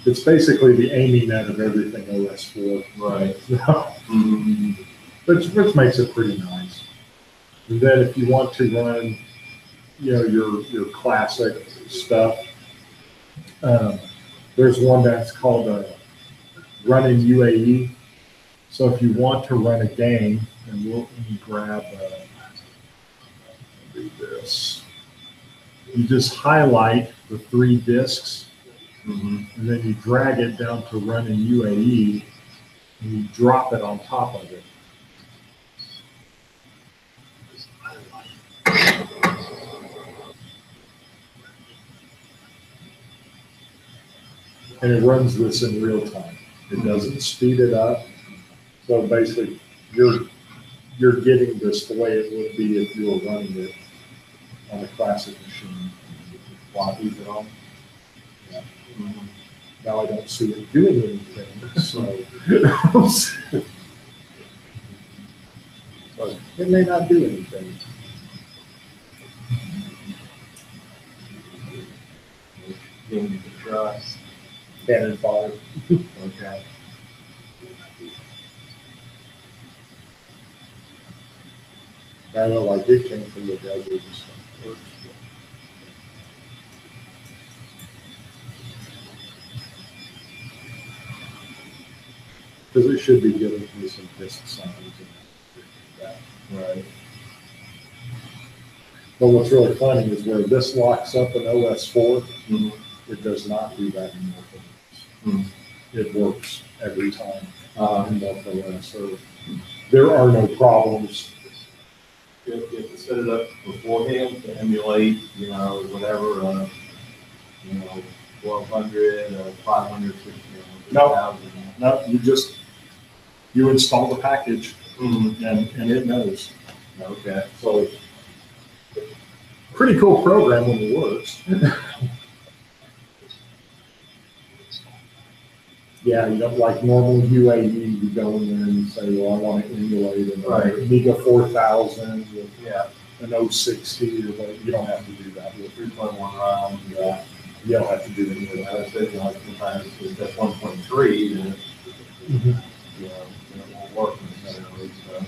it's basically the AMI-net of everything OS4. Right. Which makes it pretty nice. And then if you want to run, your classic stuff, there's one that's called Running UAE. So if you want to run a game, and let me grab do this. You just highlight the 3 disks, and then you drag it down to Run in UAE, and you drop it on top of it. And it runs this in real time. It doesn't speed it up. So basically, you're getting this the way it would be if you were running it on a classic machine. Floppies and all. Yeah. Now I don't see it doing anything, so it may not do anything. Game you can try. Cannon fodder. Okay. I don't know, like it came from the desert and stuff. Because it should be giving me some disk size and that. Right. But what's really funny is where this locks up in OS4, it does not do that in both. It works every time in both OS. So there are no problems. You have to set it up beforehand to emulate, whatever you know, 1,200, 500, 600, No. 1,000. No, you install the package and it knows. Okay. So pretty cool program when it works. Yeah, you don't like normal UAE, you go in there and you say, well, I want to emulate an Right. Amiga 4000 with Yeah. an 060 or whatever. You don't have to do that. With 3.1 ROM. Yeah. You don't have to do any of I that. said, you know, like sometimes it's just 1.3, then, Mhm. you know, it won't work necessarily, so.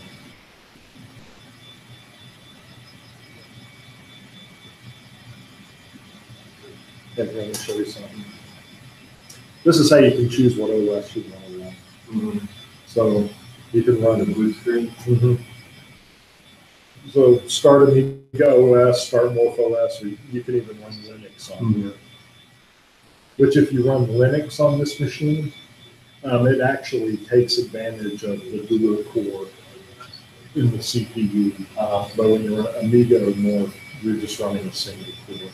Okay, let me show you something. This is how you can choose what OS you want to run. Mm-hmm. So you can run The blue screen. So start Amiga OS, start Morph OS, or you can even run Linux on here. Which if you run Linux on this machine, it actually takes advantage of the dual core in the CPU. But when you're on Amiga or Morph, you're just running a single core.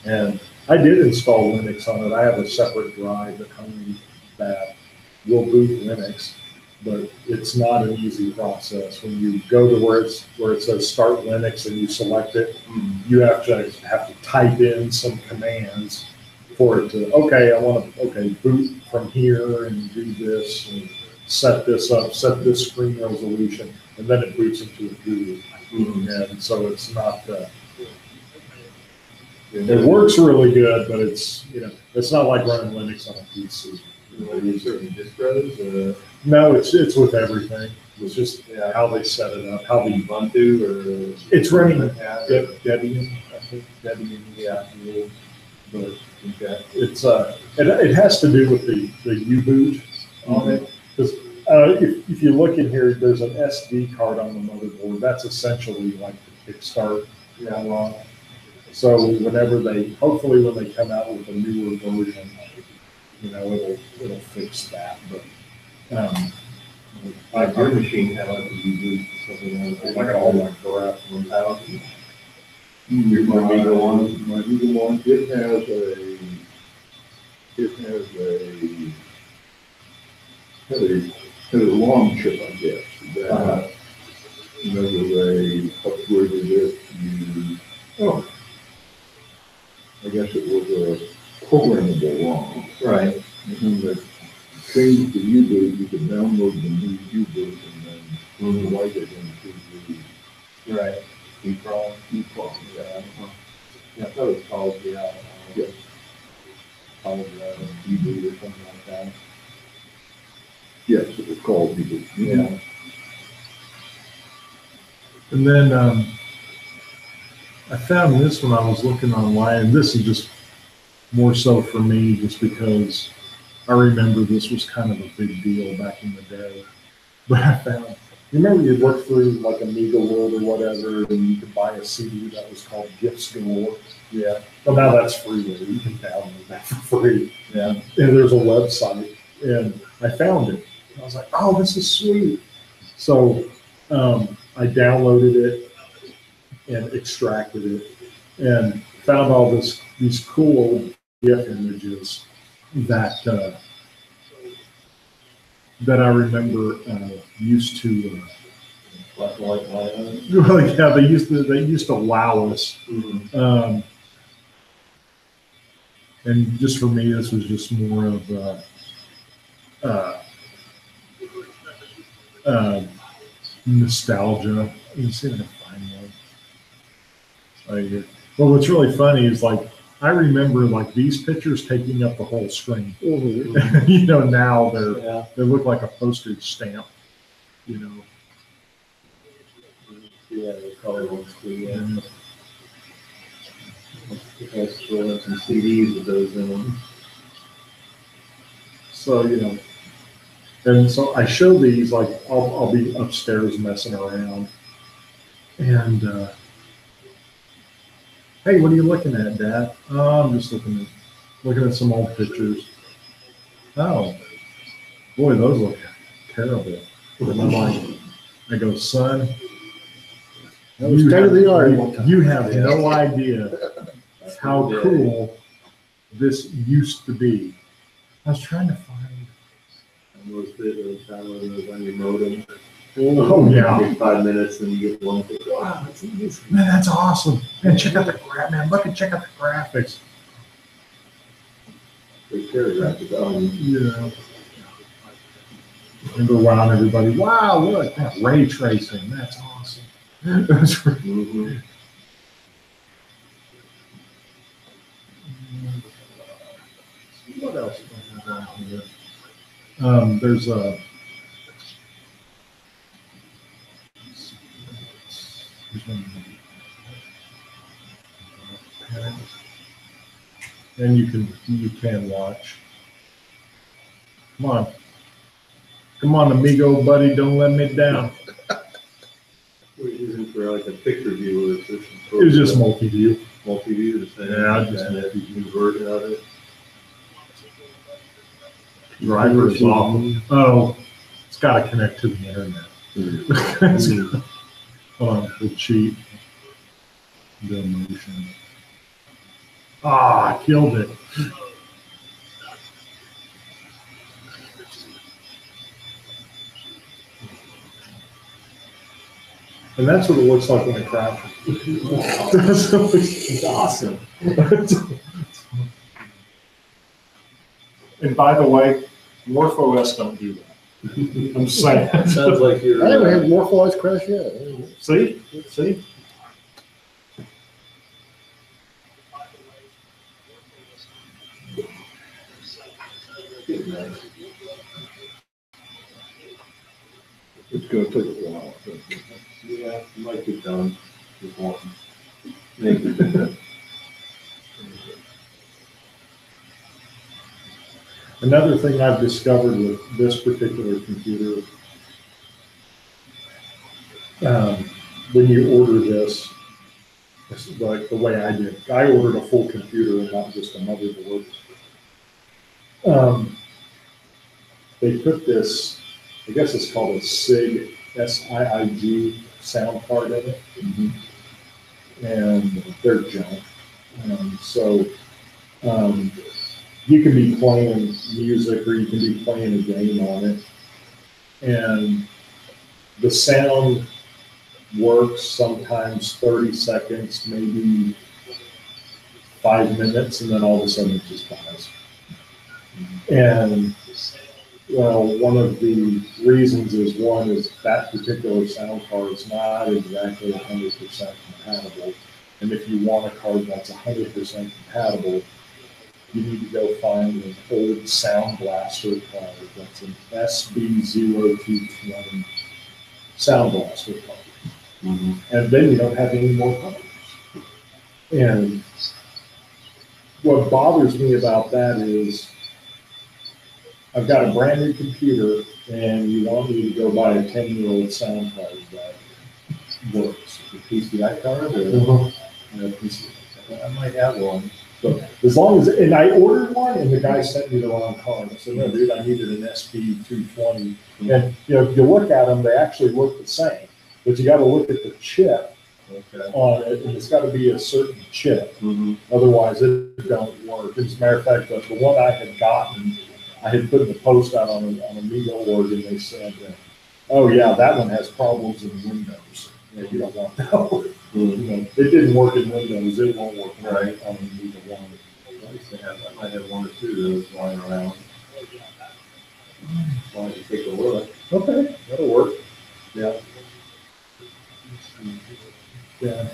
And I did install Linux on it. I have a separate drive at home that will boot Linux, but it's not an easy process. When you go to where it says Start Linux and you select it, you have to type in some commands for it to, okay, I want to, boot from here and do this and set this up, set this screen resolution, and then it boots into a GUI. And so it's not, it works really good, but it's, it's not like running Linux on a PC. Are you certain distros? No, it's with everything. It's just how they set it up, how they Ubuntu or? It's running Debian. Debian, I think, Debian, Yeah. but Okay. it's, it has to do with the U-boot on it. Because if you look in here, there's an SD card on the motherboard. That's essentially like the Kickstart ROM. So hopefully when they come out with a newer version, it'll fix that. But Like your machine had like a U-boot or something like all my crap. 1,000. My Amiga one? My Amiga one, it has a long chip, I guess, that whenever they upgraded it, I guess it was a programmable ROM. Right. And when they changed the U-boot, you could download the new U-boot and then write it into the Right. EEPROM. EEPROM. Yeah, I thought it was called, Yeah. called U-boot or something like that. Yes, it was called U-boot. Yeah. And then I found this when I was looking online, and this is just more so for me just because I remember this was kind of a big deal back in the day. But I found, remember you'd look through like Amiga World or whatever, and you could buy a CD that was called Gifts Galore. Yeah. Well, now that's freeware. You can download that for free. Yeah. And there's a website, and I found it. I was like, oh, this is sweet. So I downloaded it and extracted it and found all these cool old GIF images that I remember used to. Black and white line. Well, yeah, they used to wow us. And just for me, this was just more of nostalgia. Let me see if I can find one. Right here. Well, what's really funny is like I remember like these pictures taking up the whole screen. Now they look like a postage stamp. Yeah, the color ones too, yeah. That's some CDs with those in them. So, and so I show these, like, I'll be upstairs messing around. And, hey, what are you looking at, Dad? Oh, I'm just looking at some old pictures. Oh, boy, those look terrible. And I'm like, I go, son, That was state of the art. you have no idea how cool this used to be. I was trying to find. Most of it download on your modem. Oh, yeah. Take 5 minutes and you get one. Wow, man, that's awesome. Man, check out the check out the graphics. Take care of graphics. Yeah. And go around everybody. Wow, look, that ray tracing. That's awesome. That's right. Mm-hmm. What else do I have on here? There's a. And you can watch. Come on, amigo, buddy, don't let me down. We're using for like a picture view. It's just multi-view. Multi-view, the same. Yeah, just multi-view version of it. Driver's off. Oh, it's got to connect to the internet. Mm-hmm. Hold on, we'll cheat. The motion. Ah, I killed it. And that's what it looks like when it crashes. It's awesome. And by the way, MorphOS don't do that. I'm just saying. Sounds like you're. I haven't had MorphOS crash yet. See? It's gonna take a while, I think. Yeah, you might get done with one. Maybe. Another thing I've discovered with this particular computer, when you order this, it's like the way I did. I ordered a full computer and not just a motherboard. They put this, I guess it's called a SIG, S-I-I-G sound card in it. Mm-hmm. And they're junk. You can be playing music or you can be playing a game on it. And the sound works sometimes 30 seconds, maybe 5 minutes, and then all of a sudden it just dies. And well, one of the reasons is that particular sound card is not exactly 100% compatible. And if you want a card that's 100% compatible, you need to go find an old Sound Blaster card that's an SB0220 Sound Blaster card. Mm-hmm. And then you don't have any more cards. And what bothers me about that is I've got a brand new computer and you want me to go buy a 10-year-old sound card that works. A PCI card or a PCI card. I might have one. So as long as, and I ordered one and the guy sent me the wrong card. I said, no, dude, I needed an SP220. And you look at them, they actually look the same, but you got to look at the chip on it, and it's got to be a certain chip. Mm-hmm. Otherwise, it don't work. As a matter of fact, the one I had gotten, I had put the post out on Amiga org, and they said, oh yeah, that one has problems in Windows. Yeah, you don't want that one. Mm-hmm. It didn't work in Windows. It won't work right on Amiga 1. I might have one or two of those lying around. Why don't you take a look? Okay, that'll work. Yeah. Yeah.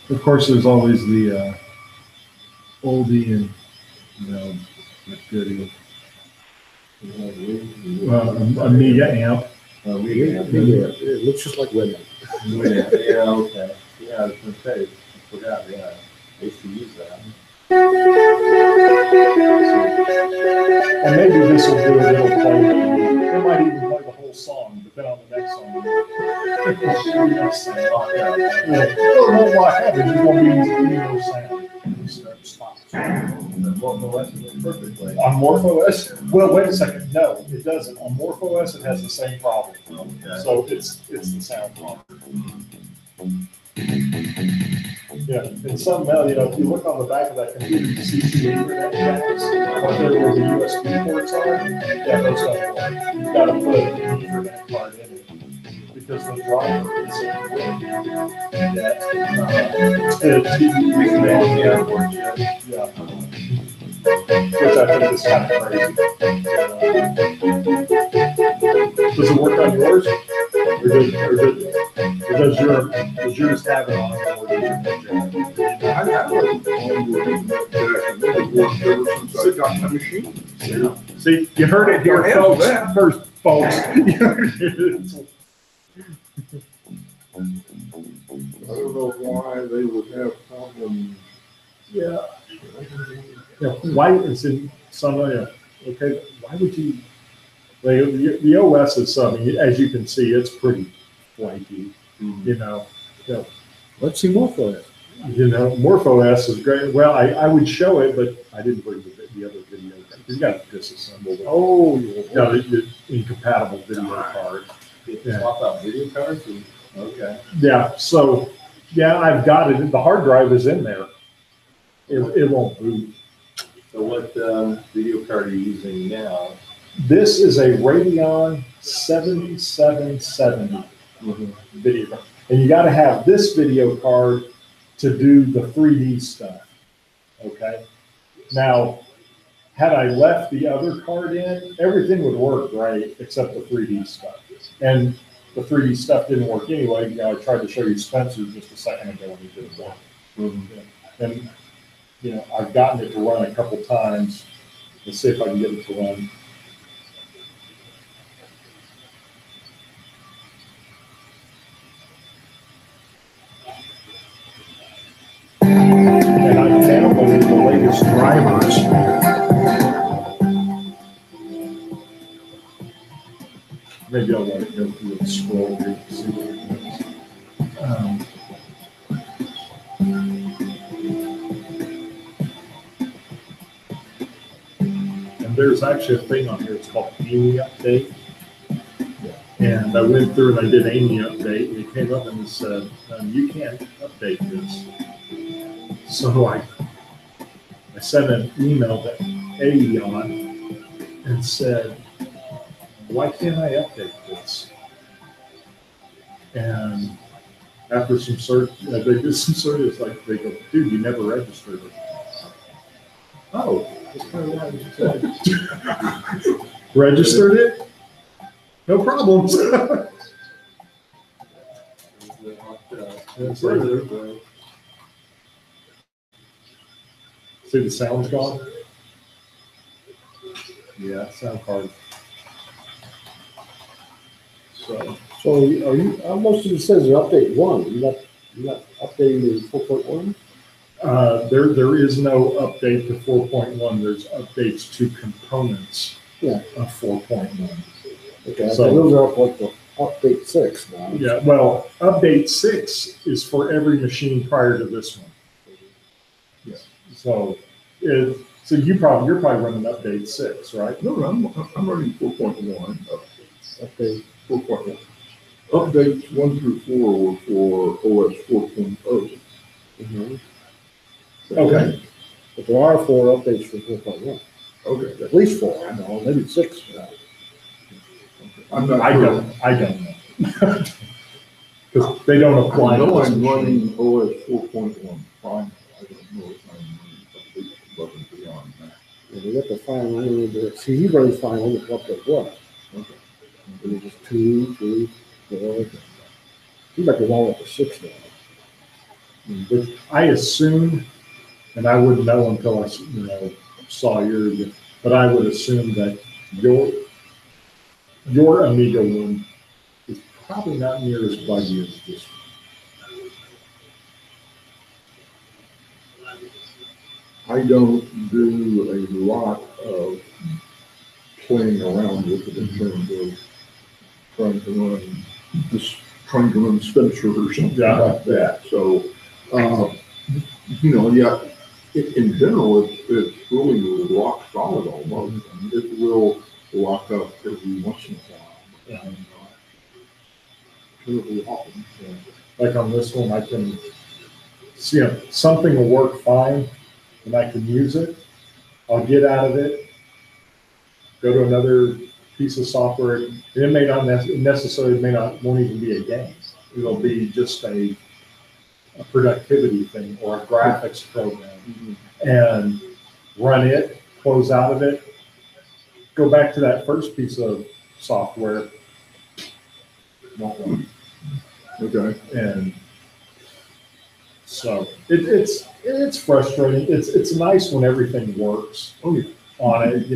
Of course, there's always the oldie and the goodie. Amiga amp. Yeah, it looks just like women. Yeah, okay. Yeah, I was going to say, I forgot, yeah. I used to use that. And maybe this will do it, it'll play. It might even play the whole song, but then on the next song, well, what happens is won't be any sound. It stops. MorphOS perfectly. On MorphOS? Well, wait a second. No, it doesn't. On MorphOS, it has the same problem. Okay. So it's the sound problem. Yeah, and something else, if you look on the back of that computer, you see two Ethernet jacks, right there where the USB ports are. Yeah, those don't work. You've got to put an Ethernet card in it because the driver isn't working yet. The TV Ethernet, yeah. Which I think is kind of crazy. Does it work on yours? Or does yours have it on it? Or does yours I have it on the internet jack, and it worked ever since I got my machine. See, you heard it here, Your hands folks. are that. First, folks. I don't know why they would have problems. Yeah. Yeah, why is it some, okay, why would you, the OS is something, as you can see, it's pretty flaky, you know. Let's see more for it. MorphOS is great. Well, I would show it, but I didn't bring the other video. You got to disassemble it. Oh, Got an incompatible video card. Yeah. Swap out video cards? Okay. Yeah, so, yeah, I've got it. The hard drive is in there. It won't boot. So what video card are you using now? This is a Radeon 7770 video card. And you got to have this video card to do the 3D stuff, okay? Now, had I left the other card in, everything would work right, except the 3D stuff. And the 3D stuff didn't work anyway. I tried to show you Spencer just a second ago and he didn't work. And, I've gotten it to run a couple times. Let's see if I can get it to run. And I've downloaded the latest drivers. Maybe I'll let it go through and scroll here to see what it does. And there's actually a thing on here, it's called Amy Update. And I went through and I did Amy Update, and it came up and it said, you can't update this. So I sent an email to Aeon and said, why can't I update this? And after some search, they did some search, it's like, they go, dude, you never registered it. Oh, that's kind of what I said. Registered it? No problems. See, the sound's gone? Yeah, sound card. So are you, most of it says update 1. You got updating to 4.1? There is no update to 4.1. There's updates to components of 4.1. Okay, So those are up like the update 6 now. Yeah, well, update 6 is for every machine prior to this one. Yeah. So you're probably running update 6, right? No, I'm running 4.1. Okay. 4.1. Updates 1 through 4 were for OS 4.0. Okay. But there are 4 updates for 4.1. Okay. At least 4, I know, maybe 6. I'm not I sure. don't know. Because they don't apply. I know to this I'm machine. running OS 4.1 fine. I don't know if I'm running updates above and beyond that. Yeah, we got the final line. See, he runs final with update 1. Okay. And it's just 2, 3, 4. He's like all up to 6 now. But I assume, and I wouldn't know until I saw yours, but I would assume that your Amiga one is probably not near as buggy as this one. I don't do a lot of playing around with it in terms of trying to run Spencer or something like that. So, in general, it's really rock solid almost. And it will lock up every once in a while. Terribly often. Like on this one, I can So, something will work fine and I can use it. I'll get out of it, go to another piece of software. And it may not necessarily, won't even be a game. It'll be just a productivity thing or a graphics program, and run it, close out of it, go back to that first piece of software. Won't work. Okay. And so it's frustrating. It's nice when everything works on it,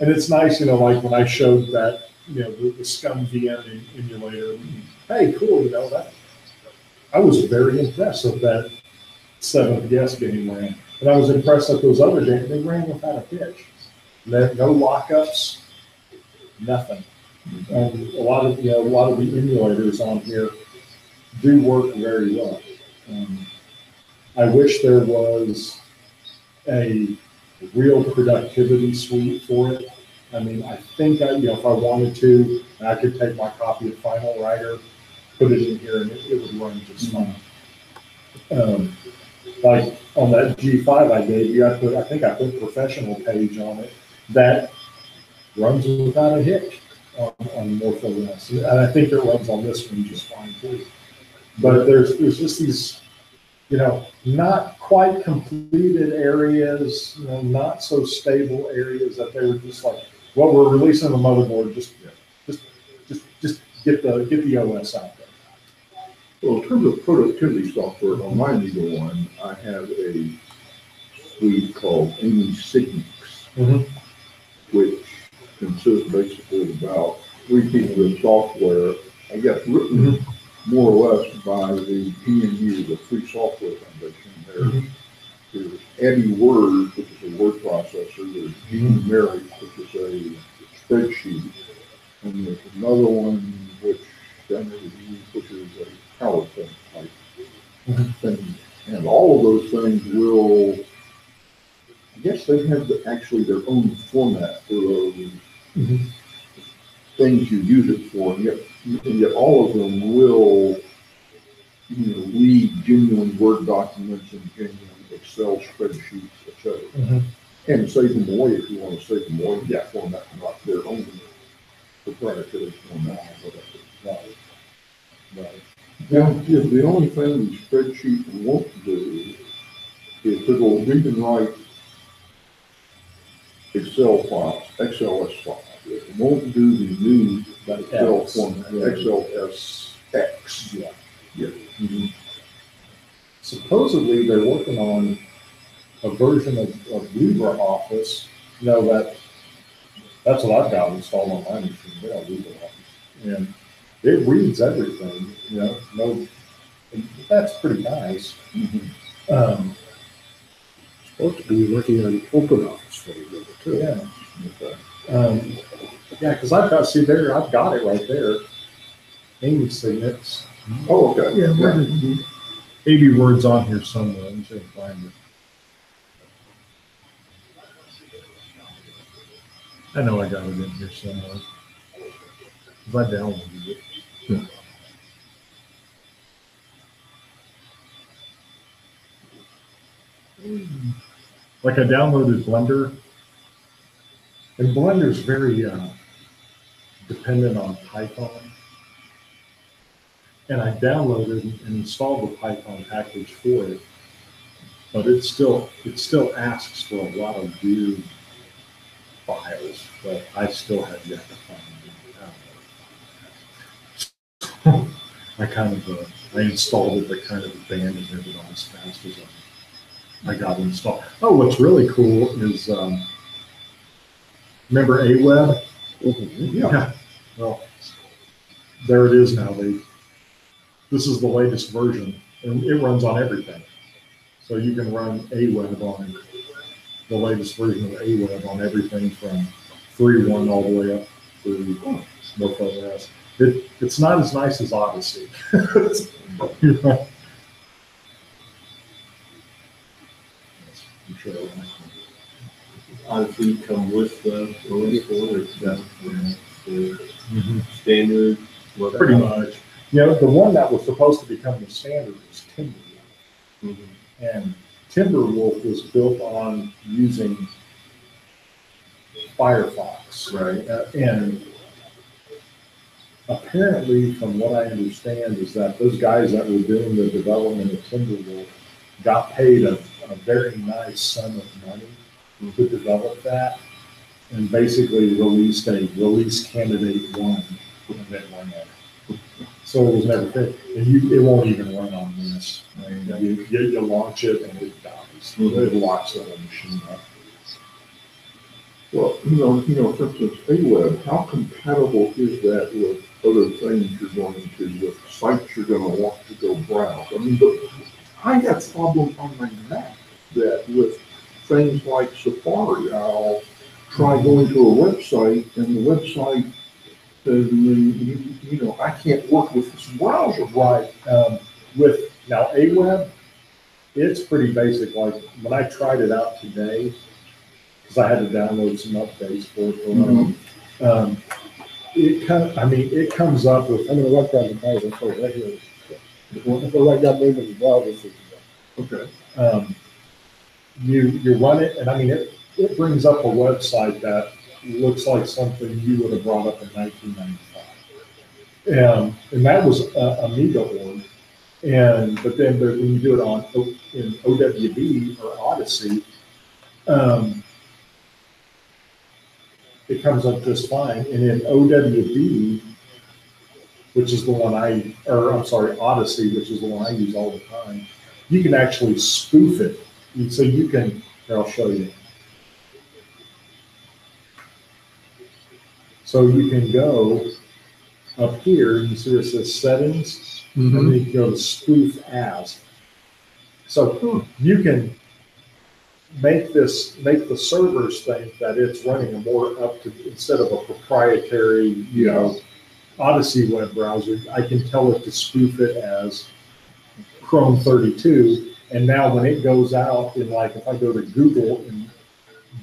and it's nice, like when I showed that, the Scum VM emulator. Hey, cool, that I was very impressed with that 7th Guess game ran, and I was impressed that those other games, they ran without a hitch. No lockups, nothing. And a lot of the emulators on here do work very well. I wish there was a real productivity suite for it. I mean, I think if I wanted to, I could take my copy of Final Writer, put it in here, and it would run just fine. Like on that G5 I gave you, I think I put professional page on it that runs without a hitch on MorphoOS, and I think it runs on this one just fine too. But there's just these, not quite completed areas, not so stable areas that they were just like, well, we're releasing the motherboard, just get the OS out there. Well, in terms of productivity software, on my Eagle One, I have a suite called MCCC, which consists basically of about 3 pieces of software, I guess, written more or less by the PNU, the Free Software Foundation. There's Abby Word, which is a word processor. There's Numeric, which is a spreadsheet. And there's another one which generally used, which is a PowerPoint type thing. And all of those things will, I guess they have actually their own format for those things you use it for, and yet all of them will, read genuine Word documents and genuine Excel spreadsheets, etc. And save them away if you want to save them away in that format, not their own proprietary format. Now, the only thing the spreadsheet won't do is it'll read and write Excel files, XLS files. It won't do the new Excel format, XLSX. Supposedly they're working on a version of LibreOffice. That's what I've got installed on my machine. They have LibreOffice, and it reads everything. That's pretty nice. Supposed to be working on OpenOffice for you too. Because I've got it right there. Amy Signets. Oh, okay. AB Word's on here somewhere. Let me see if I can find it. I know I got it in here somewhere. Because I downloaded it. Like I downloaded Blender, and Blender's very dependent on Python. And I downloaded and installed the Python package for it, but it still asks for a lot of weird files that I still have yet to find. I installed it, but kind of abandoned it on as fast as I got it installed. Oh, what's really cool is, remember AWeb? Yeah. Well, there it is now. This is the latest version, and it runs on everything. So you can run AWeb on the latest version of AWeb on everything from 3.1 all the way up to MorphoOS. It's not as nice as Odyssey. I'm sure Odyssey come with the standard. pretty much. The one that was supposed to become the standard was Tinder. And Timberwolf was built on using Firefox. Right. And apparently, from what I understand, is that those guys that were doing the development of Timberwolf got paid a very nice sum of money to develop that, and basically released a release candidate one and then ran it. So it was never fit, and it won't even run on this. I mean, you launch it and it dies. It locks the whole machine up. Well, for instance, AWeb, how compatible is that with other things you're going to, with sites you're going to want to go browse? I mean, I have problems on my Mac that with things like Safari, I'll try going to a website and the website says, I can't work with this browser. Right. With now AWeb, it's pretty basic. Like when I tried it out today, because I had to download some updates for it. It comes up with. I'm gonna work on the browser for right here. Right now, maybe the browser. Okay. You run it, and it brings up a website that looks like something you would have brought up in 1995. And that was Amiga.org. But then when you do it in OWB or Odyssey, it comes up just fine. And in OWB, which is the one Odyssey, which is the one I use all the time, you can actually spoof it. And so you can, here, I'll show you. So you can go up here, you see where it says settings, and then you can go to spoof as. So you can make the servers think that it's running a more instead of a proprietary, Odyssey web browser. I can tell it to spoof it as Chrome 32, and now when it goes out if I go to Google, and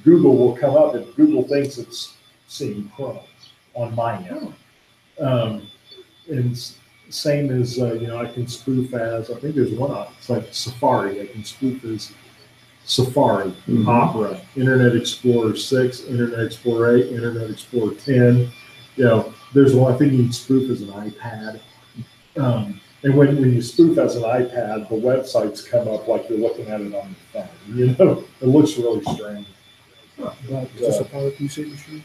Google will come up if Google thinks it's seeing Chrome on my end. And same as I can spoof as, I think there's one it's like Safari. I can spoof as Safari, Opera, Internet Explorer 6, Internet Explorer 8, Internet Explorer 10. There's one I think you can spoof as an iPad. And when you spoof as an iPad, the websites come up like you're looking at it on your phone. It looks really strange. Is this a Power PC machine?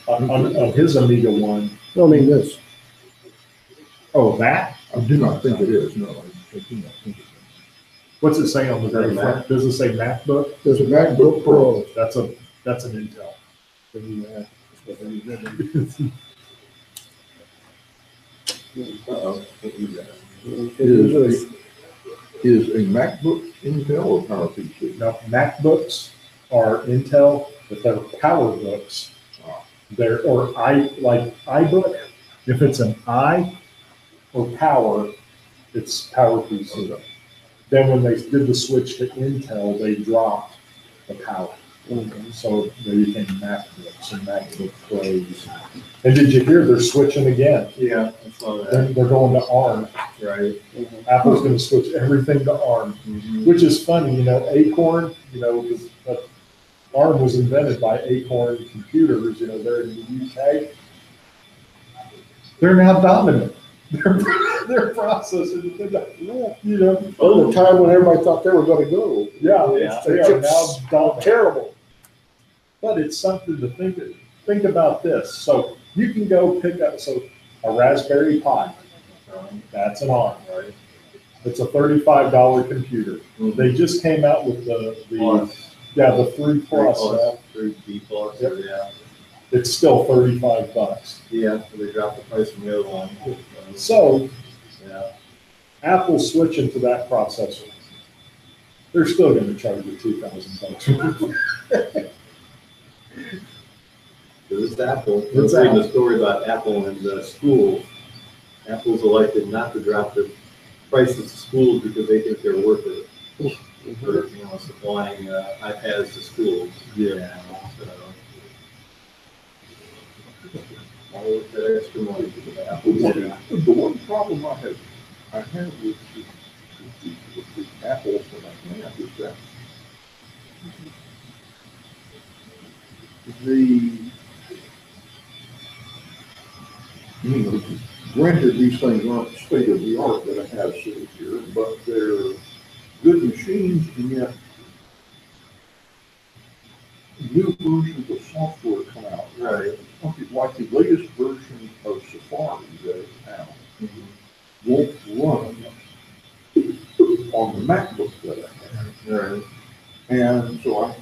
On his Amiga one. No, I mean this. Oh, that? I do not think it is, no. I do not think it is. What's it say on the very front? Does it say MacBook? There's a MacBook Pro. That's an Intel. Is a MacBook Intel or PowerPC? Now, MacBooks are Intel, but they're PowerBooks. Like iBook. If it's an I or Power, it's PowerPC. Okay. Then when they did the switch to Intel, they dropped the Power. So there became MacBooks and MacBook Pros. And did you hear they're switching again? Yeah, I saw that. They're going to ARM. Right. Apple's going to switch everything to ARM, which is funny. Acorn, because ARM was invented by Acorn Computers. They're in the UK. They're now dominant. They're processing. Oh, the time when everybody thought they were going to go. Yeah, they are It's now dominant. terrible. But it's something to think about this. So you can go pick up a Raspberry Pi. That's an ARM, right? It's a $35 computer. They just came out with the 3 Plus. 3D Plus, Yep. yeah. It's still $35. Yeah, so they dropped the price from the other one. So Yeah. Apple's switching to that processor. They're still going to charge you $2,000. It's Apple. I It's was reading Apple. a story about Apple and schools. Apple's elected not to drop the prices to schools because they think they're worth it. For supplying iPads to schools. Yeah. So, all of that extra money for Apple. The one problem I have I have with the apples that I have is that granted, these things aren't state of the art that I have sitting here, but they're good machines, and yet new versions of software come out. Right. Like the latest version of Safari that is out won't run on the MacBook that I have. Right. And so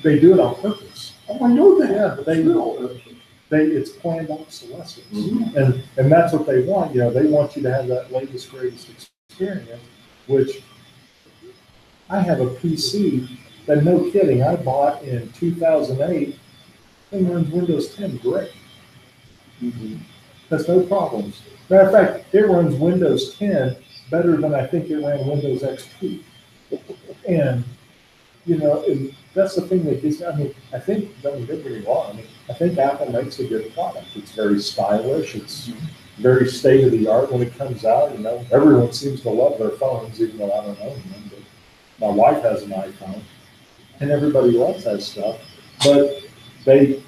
They do it on purpose. I know that. Yeah, but it's planned obsolescence. Mhm. And that's what they want, they want you to have that latest, greatest experience, which I have a PC that, no kidding, I bought in 2008 and runs Windows 10 great. That's no problems. Matter of fact, it runs Windows 10 better than I think it ran Windows XP. And, and that's the thing that gets, I think, don't get me wrong, I think Apple makes a good product. It's very stylish. It's very state of the art when it comes out. Everyone seems to love their phones, even though I don't own them. But my wife has an iPhone, and everybody loves that stuff. But they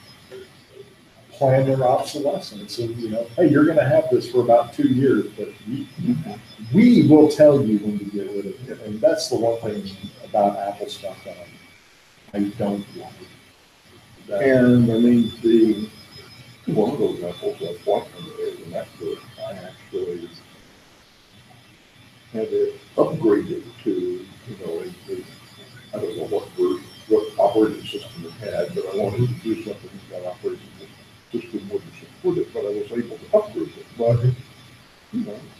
plan their obsolescence, and hey, you're going to have this for about 2 years, but we will tell you when to get rid of it. And that's the one thing about Apple stuff that I don't like. And one of those apples I bought from there, the MacBook, I actually had it upgraded to, I don't know what operating system it had, but I wanted to do something that operating system wouldn't support it, but I was able to upgrade it. But,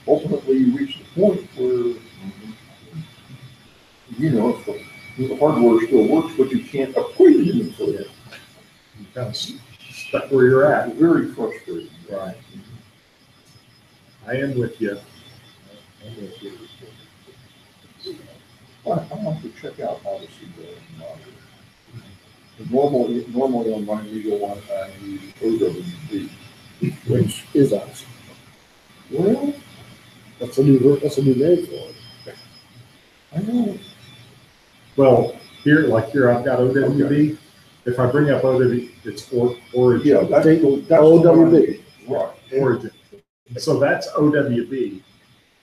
ultimately you reach the point where, the hardware still works, but you can't upgrade it anymore. You're kind of stuck where you're at. Very frustrating. Right. I am with you. I want to check out Odyssey normally on my legal one, I use OWB. Which is Odyssey. Well, That's a new name for it. I know. Well, here I've got OWB. Okay. If I bring up OWB, it's Origin. Yeah, that's OWB. Right. Origin. So that's OWB.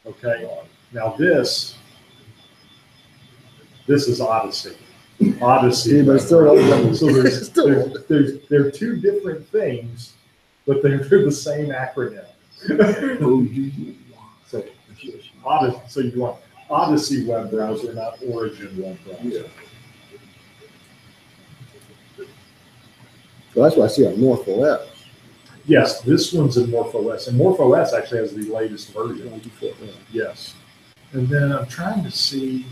Okay. Now this is Odyssey. Odyssey. But still OWB. So they're two different things, but they're the same acronym. So you want Odyssey web browser, not Origin web browser. Yeah. So that's what I see on MorphOS. Yes, this one's in MorphOS, and MorphOS actually has the latest version. 24, yeah. Yes. And then I'm trying to see.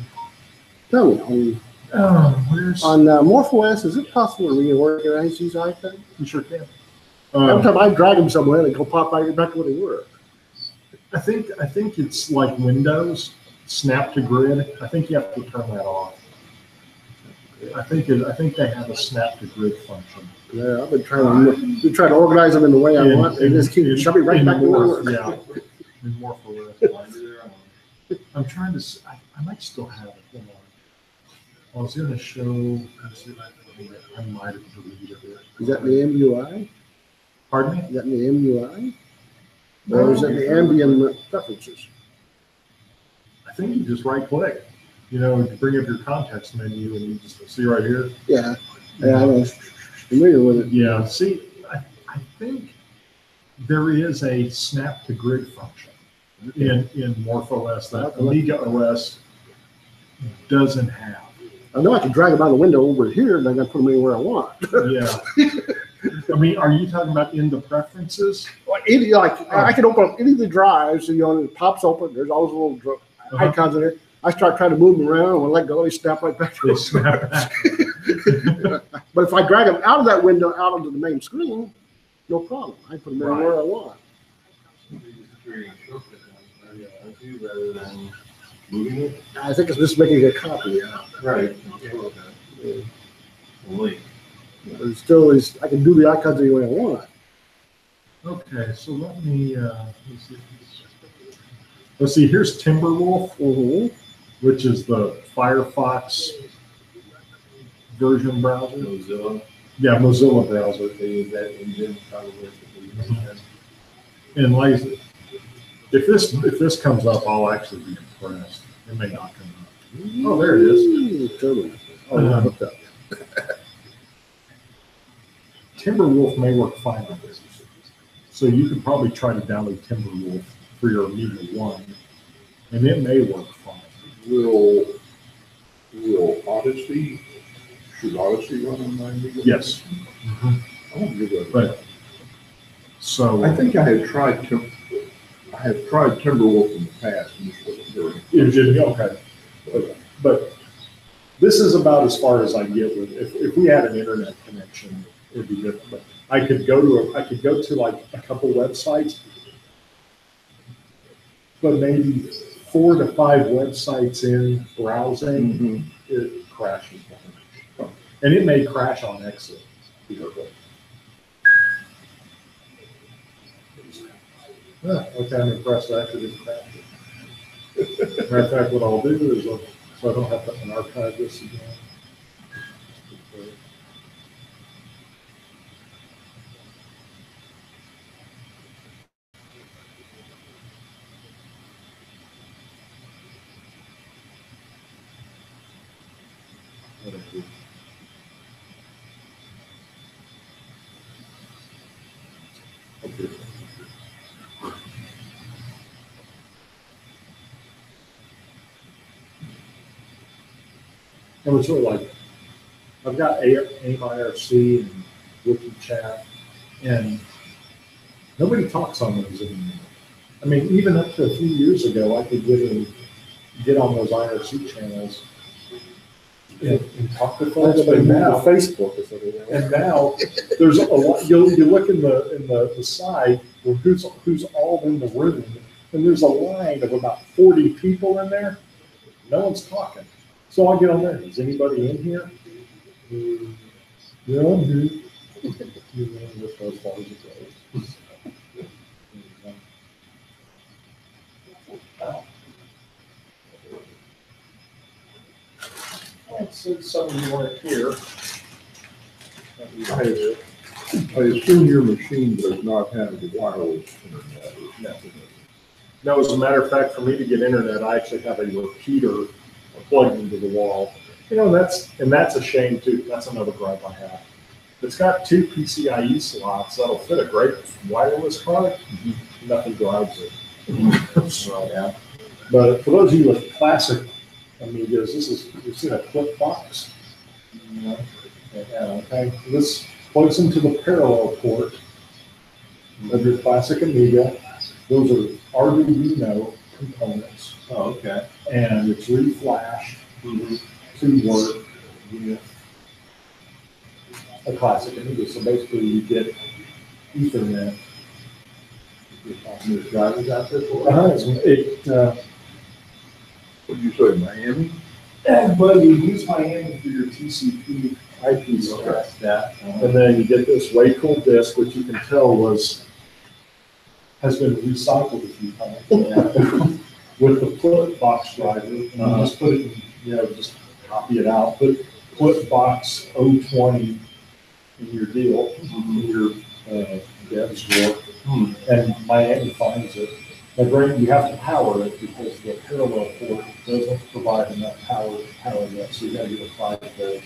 Tell me, where's on MorphOS, is it possible to reorganize these icons? You sure can. Every time I drag them somewhere, they go pop back to where they were. I think it's like Windows, snap to grid. I think you have to turn that off. I think they have a snap to grid function. Yeah, I've been trying to organize them in the way I want. They just keep shoving right back to where they were. Yeah, in MorphOS. I'm trying to. I might still have it. Hold on. I was going to show. I might have deleted it. Is that in the MUI? Pardon me? Is that in the MUI? Or is it the ambient preferences? I think you just right click. You bring up your context menu and you just see right here. Yeah. Yeah, I was familiar with it. Yeah. See, I think there is a snap to grid function in MorphOS that Amiga OS doesn't have. I know I can drag them out of the window over here, and I got to put them anywhere I want. Yeah. Are you talking about in the preferences? I can open up any of the drives, and it pops open. There's all those little icons in there. I start trying to move them around, and when I let go, they snap right back to They snap back. But if I drag them out of that window, out onto the main screen, no problem. I can put them anywhere I want. Rather than moving it. I think it's just making a copy. Right. But still, I can do the icons any way I want. Okay, so let me see. Let's see, here's Timberwolf, which is the Firefox version browser. Mozilla, Yeah, Mozilla browser. they use that engine probably. And like, I said, if this comes up, I'll actually be impressed. It may not come up. Oh, there it is. Totally. Oh, I hooked up. Timberwolf may work fine on this. So you could probably try to download Timberwolf for your Amiga 1, and it may work fine. Will Odyssey, should Odyssey run on my Amiga? Yes. I won't give that. But, so. I think I have tried Timberwolf in the past, and this wasn't very. It did, okay. But this is about as far as I get with, if we had an internet connection, it'd be different. But I could go to like a couple websites, but maybe 4 to 5 websites in browsing, it crashes. And it may crash on exit. Okay, I'm impressed that actually didn't crash it. Matter of fact, what I'll do is, so I don't have to archive this again. Okay. It was sort of like, I've got AIM IRC and Wiki Chat, and nobody talks on those anymore. I mean, even up to a few years ago, I could get on those IRC channels and talk to folks, but now Facebook or something. and now there's a lot. You look in the side where who's all in the room, and there's a line of about 40 people in there. No one's talking. So I get on there. Is anybody in here? Yeah, I'm here. With those bars of clothes. Since some of you weren't here. I assume your machine does not have the wireless internet. No, as a matter of fact, for me to get internet, I actually have a repeater plugged into the wall. You know, that's a shame too. That's another gripe I have. It's got 2 PCIe slots that'll fit a great wireless card. Nothing drives it. So, yeah. But for those of you with classic Amigas, you've seen a flip box. Yeah, okay. This plugs into the parallel port of your classic Amiga. Those are Arduino components. Oh, okay. And it's reflashed to work with a classic Amiga. So basically you get Ethernet. There's drivers out there for it. What did you say, Miami? But you use Miami for your TCP IP stuff. And then you get this way cool disk, which you can tell has been recycled a few times. With the flip box driver, and you just put it in, just copy it out, put flip box 020 in your deal, in your devs drawer, and Miami finds it. But you have to power it because the parallel port doesn't provide enough power to power that, so you gotta get a 5-volt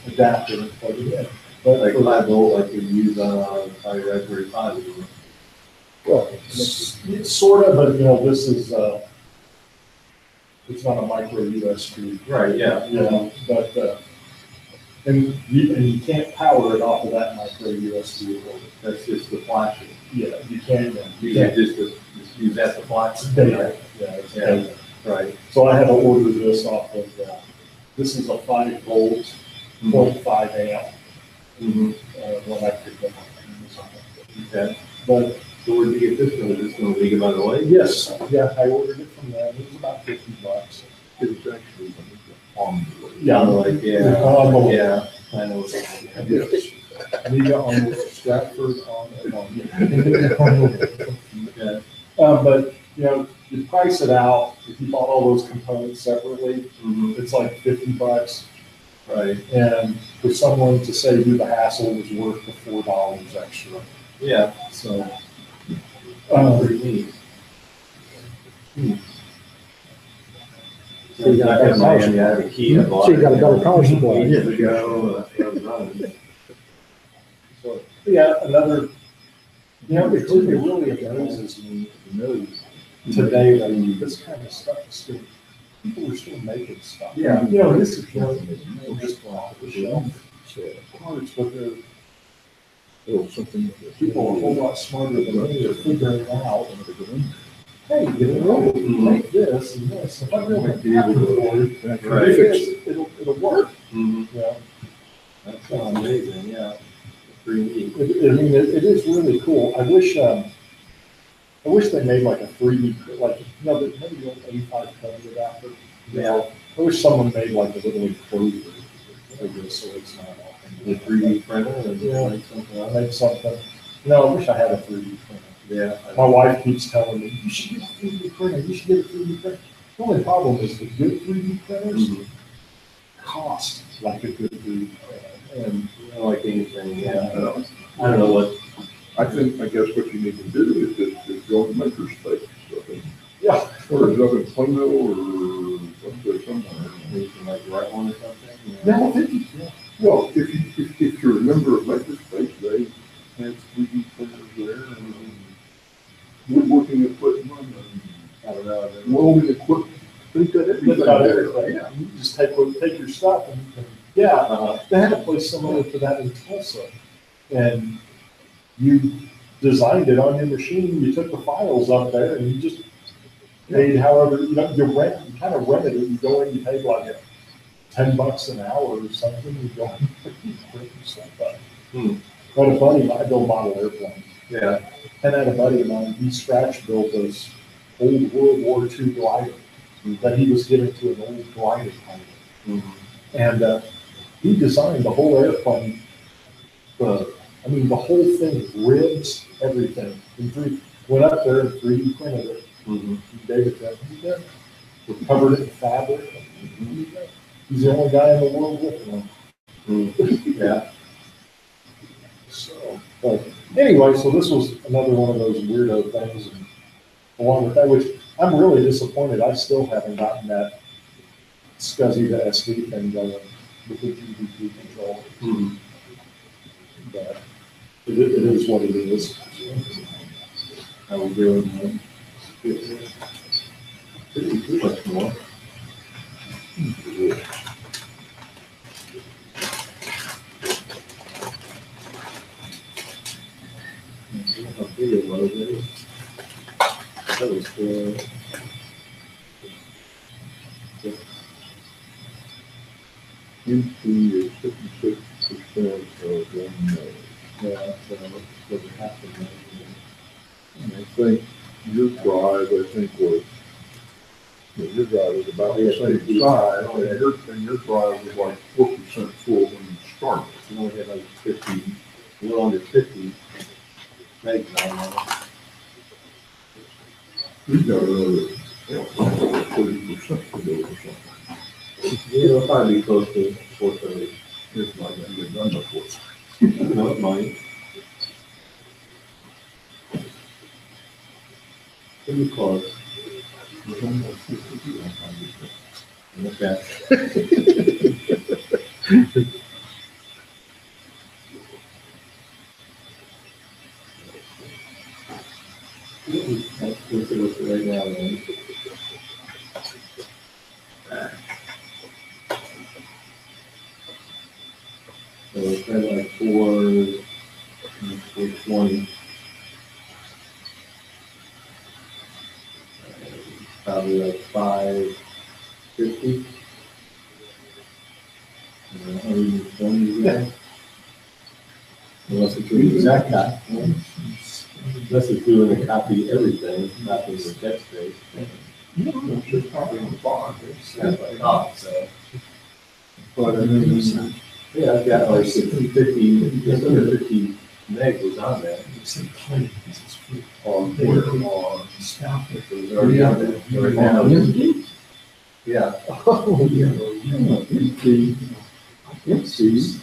adapter and plug it in. But Like 5 volt, like you use on Raspberry Pi. well, it's sort of, but this is it's not a micro USB. Right, yeah. But and you can't power it off of that micro USB. That's just the flashing. Yeah, you can't. You can't just use that to flash. Data. Yeah. Right. So I had to order this off of. This is a 5 volt, 0.5 amp. When I picked up on Okay. But So where did you get this from? Is this from Amiga, by the way? yes, yeah, I ordered it from them. It was about $50. It's actually on the way. Yeah, Like, yeah. On the way. Yeah, I know. Yes. Amiga on Stratford on. Okay. But you price it out, if you bought all those components separately, it's like $50. Right. And for someone to save you the hassle was worth the $4 extra. Yeah. So, Pretty neat. So you got a better power supply. So you got a better power supply. Years ago, I was running. so, yeah, another, it really amazes me today that this kind of stuff is still, people are still making stuff. Yeah. This is just go off the shelf. Parts, but people are a whole lot smarter than me. They're figuring out, hey, make this and this. If I really be able to it'll work. Yeah. That's amazing, yeah. Pretty neat. It is really cool. I wish they made like a 3D, like, maybe the 85 code adapter. Yeah. I wish someone made like a little enclosure for this, so it's not all. The 3D printer and Yeah. make something I out. made something. I wish I had a 3D printer. Yeah. My wife keeps telling me, you should get a 3D printer, you should get a 3D printer. The only problem is the good 3D printers cost like a good 3D printer. And Like anything, yeah. I don't know what. I guess what you need to do is go to makerspace. yeah, Or is it up in Plano or somewhere? You can like write one or something. no, I think you can. Well, if you're a member of makerspace, they have 3D printers there and woodworking equipment and I don't know. welding equipment. They've got everything They've got there. everything. Yeah. You just take your stuff and they had a place similar to that in Tulsa. And you designed it on your machine, you took the files up there and you just paid however, you kind of rented it, you go in, you paid like $10 an hour or something, you go in, you print your stuff up. I had a buddy of mine, I build model airplanes. Yeah. And I had a buddy of mine, he scratch built this old World War II glider that he was giving to an old glider pilot. And he designed the whole airplane, the whole thing, ribs, everything. Went up there and 3D printed it. He gave it to him. We covered it in fabric. He's the only guy in the world with one. Yeah. So, but anyway, so this was another one of those weirdo things. And along with that, which I'm really disappointed, I still haven't gotten that SCSI to SD thing going with the GDP control. But it is what it is. How we doing? Too much more. How big it was, eh? That was for. MP is 56% of one. Yeah, so doesn't happen. And I think your drive, your drive was about the same size, and your drive was like 4% full when you started. You only had like 50, a little under 50 megs on it. You got another, 30% to do or something. Yeah, it'll probably be close to 430. It's not gonna get done before. No, it's mine. Pretty close. Okay. Let's look right now then. So it's kind of like 420. Probably like 550. 120 again. Unless it's doing the exact copy. Unless it's doing a copy of everything, not doing the text space. It's just probably on the bond. That's what I thought, so. But I mean, yeah, I've got like 50, just under 50 meg was on that. On where, on. Right now. Yeah. MC,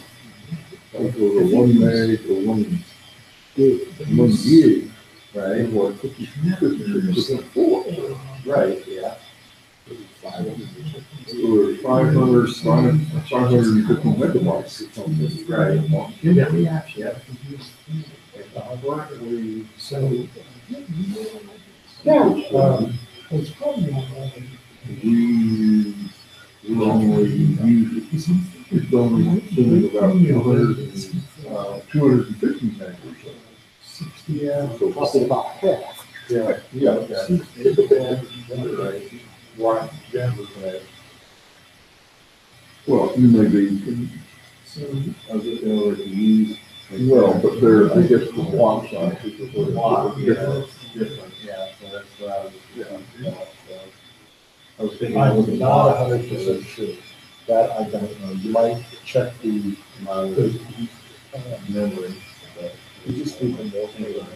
like with a 1 meg or 1 gig, Right, and what, 56% full. right, yeah. Or 550 megabytes or something. Right. Yeah. We only use it, it's only consuming about 250 meg or so. Probably about half. Yeah. Right. Right. Well, you may be, I was looking over to use. well, but there, I guess the block size is a little Block, yeah, different. it's different, yeah, so that's what I was, I was thinking. I'm not 100% sure. That I don't know. You might check the Memory. You just do the more.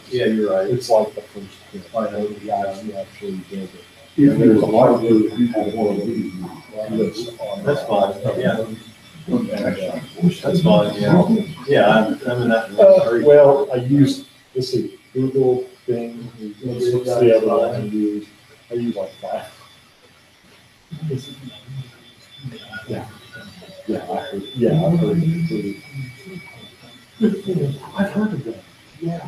Yeah, you're right. It's like the first 500 guys who actually did it. If there's a lot of those people who want to be. That's fine, yeah. That's fine, yeah. Yeah, I'm in that. Well, I use, let's see, Google, Bing, what's the other one I use? I use like 5. Yeah. Yeah, I've heard it. I've heard of that. Yeah.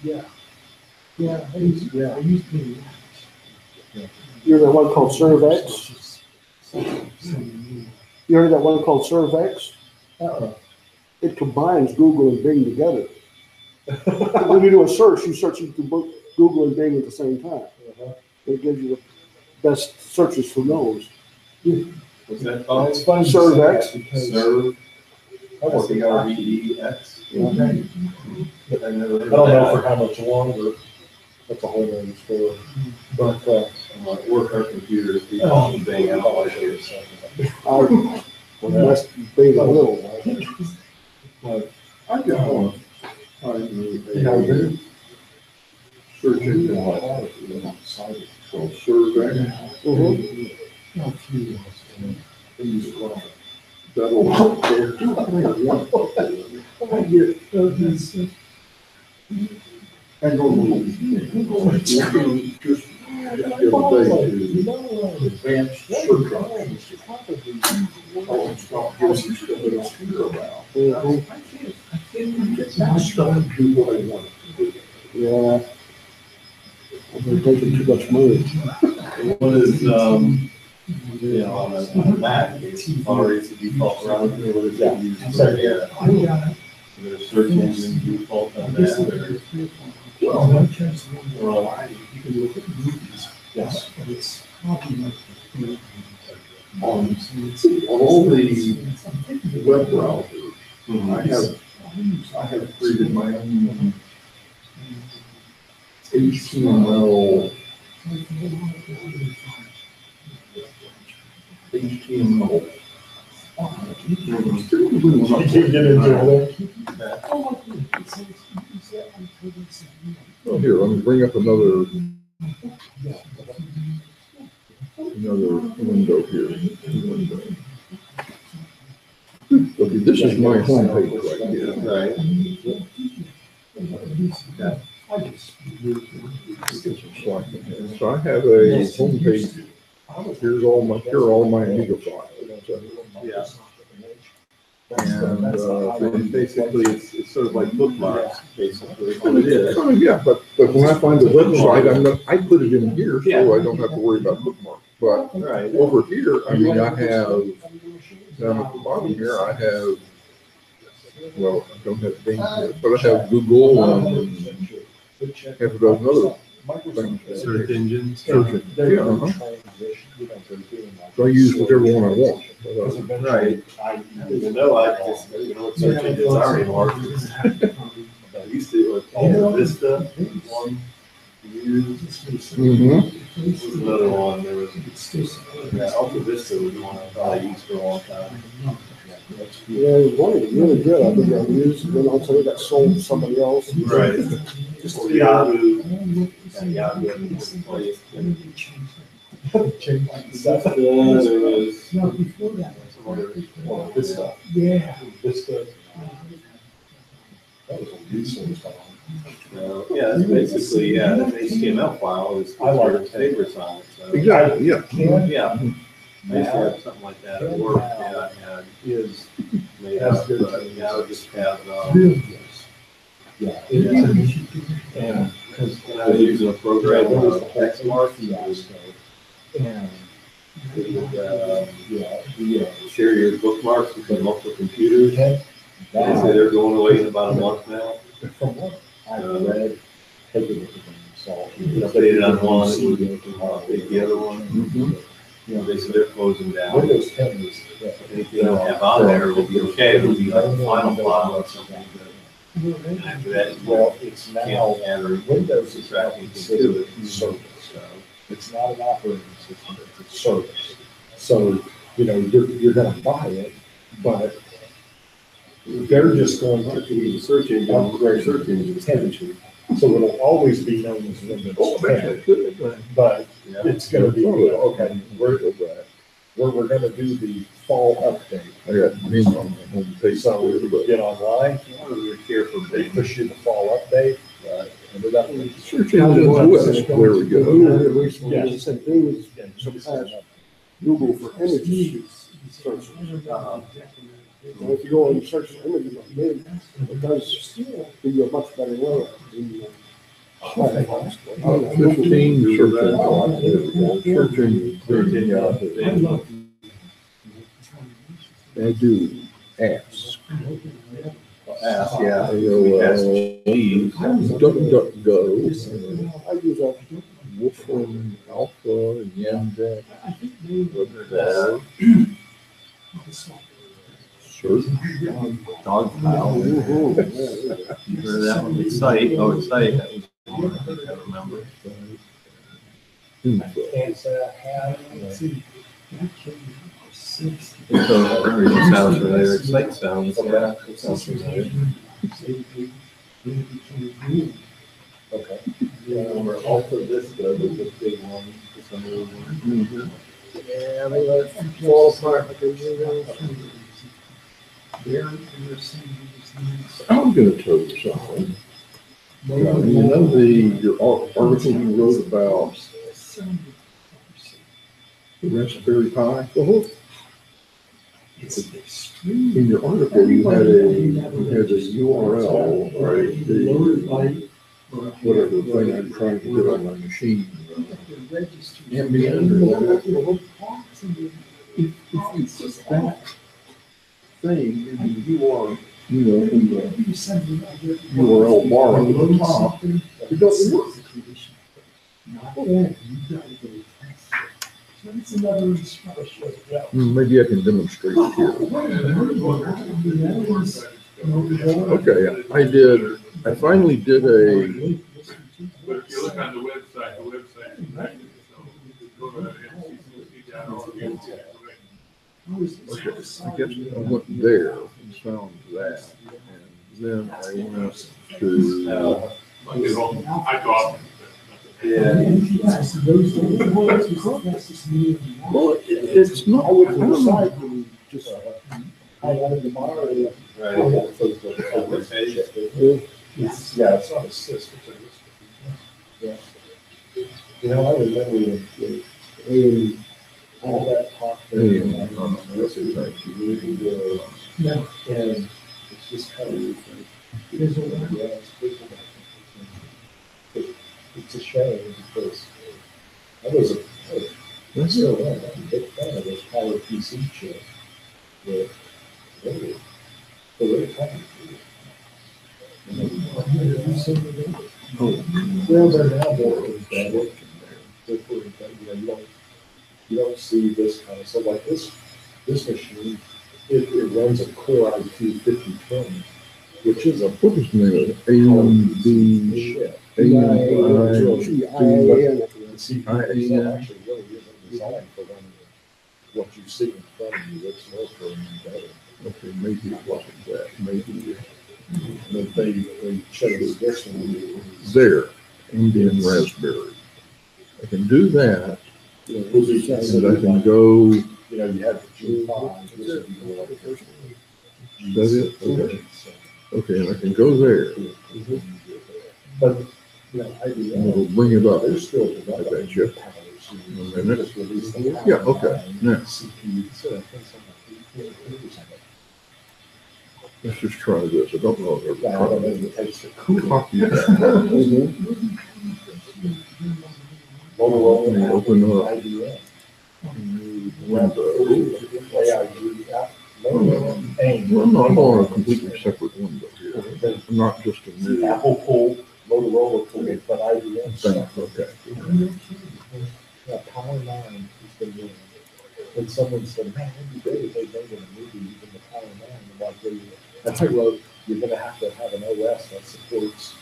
Yeah. Yeah, I use Bing. You heard that one called ServX? You heard that one called ServX? It combines Google and Bing together. When you do a search, you search into Google and Bing at the same time. It gives you the best searches for those. What's that called? It's funny. ServX. Serve. I work in ServX. Okay. I don't know for how much longer. That's a whole other story. But, Work our computers, the option thing, I don't like it. That's Bing a little. But I got one. Search engine called ServX. That'll work there. I get, hang on, just the other day, advanced search options. Oh, it's not giving you stuff that it's here about. I can't get that stuff to do what I want it to do. Yeah. They're taking too much money. What is, on a Mac, it's already the default router, what is that used for? Yeah. There's search engine default on that, Well, You can look at movies. yes. But it's probably on all the web browsers, I have created my own HTML. You can't get into it. Well, here, let me bring up another window here. Okay, this is my homepage right here. right? So I have a homepage. Here are all my gigafiles. Yeah. And Basically, it's sort of like bookmarks, basically. yeah, but when I find the website, I put it in here, so I don't have to worry about bookmarks. But Right. over here, I mean, I have, down at the bottom here, I have, well, I don't have Bing here, but I have Google and half a dozen other things. Search engines. Yeah, So I use whichever one I want. Right. I just, what search engines are anymore. I used to, with Alta Vista, one, use. This was another one, there was, Alta Vista was one I probably used for a long time. Yeah, one was really good. I think I used, and then also it got sold to somebody else. Right. Just Or Yahoo. Yahoo. Yeah, there was some other. Well, this stuff. Yeah. This stuff. That was a resource. Yeah, that's basically, yeah, an HTML file is I like your favorites on it. So. Exactly, yeah. Yeah. I used to have something like that at work, yeah, I had Is made up, but yeah, I would just have, yeah. And because when I was using a program, text mark, and it would, share your bookmarks between multiple computers. They say they're going away in about a month now. from what I read, so Update it on one, it would update the other one. You know, they said they're closing down. Windows 10 is Anything you don't have on there will be okay, it'll be like the final file or something. But after that, well, it's now can't add or Windows is subtract now anything considered to a it. service. It's not an operating system, it's a service. So, you're gonna buy it, but they're just going to be Search engine, upgrade search engine extension. So it'll always be known as Windows 10, but Yeah. it's gonna be, okay, we're gonna do the fall update. I got me on the home page. So you get online, You're here for they push you the fall update, and it updates. Search engine West, there we go. Yes. Same thing as Google for image search. And if you go and search for images on big, it does give you a much better way. 15 searching, they do ask. Ask, yeah. DuckDuckGo, I use a Wolfram Alpha, and Yandex. Search. Dog file. Remember that one, the site, site, that was the one I remember. So that really sounds familiar, site sounds, yeah, it sounds familiar. Okay. Remember Alpha Vista was a big one, for some reason. Yeah, they let it fall apart. I'm gonna tell you something. Your article you wrote about the Raspberry Pi? In your article, you had a URL, right? The whatever thing I'm trying to get on my machine. Ambient or whatever. If you put that thing in the URL, in the URL bar on the top, it doesn't work. Maybe I can demonstrate here. Okay, I finally did a. But if you look on the website is right. So go to MCCC.org. Okay, I guess I went there and found that, and then I went to. I thought. Yeah. Well, it's not. I don't know. Just highlighted the moderator. Right. Yeah, it's not a system. Yeah. I remember when all that talk there. Yeah. And it's just kind of, it's a shame because I was a big fan of those Power PC chips. They're very happy. Well, they're now more you don't see this kind of stuff like this machine. It runs a Core i2 5020, which is a What is the name of it? AMD. CPI actually really isn't designed for what you see in front of you. It's more for better. Okay, maybe it wasn't that, maybe But they chose this one. there, Indian raspberry. I can do that, and I can go, You know, you have the G5. This would be more like the first one. does it? Okay. Okay, and I can go there, But, you know, and it'll bring it up. they're still I developing. bet you. powers. A minute. Just released the power Yeah, okay, line, now. CPU, so I think something like 18%. Let's just try this. I don't know if Yeah, I I've don't tried know it. if it takes the Copy that. Motorola. Let me open up. IBM. Window. Well, no, I'm on a completely separate window here. I'm not just a new Apple pulled, Motorola pulled, but IBM. thing. Okay. Yeah, Power 9 has been doing it. When someone said, man, it'd be great if they made a movie using the Power 9, about the, and I wrote, you're gonna have to have an OS that supports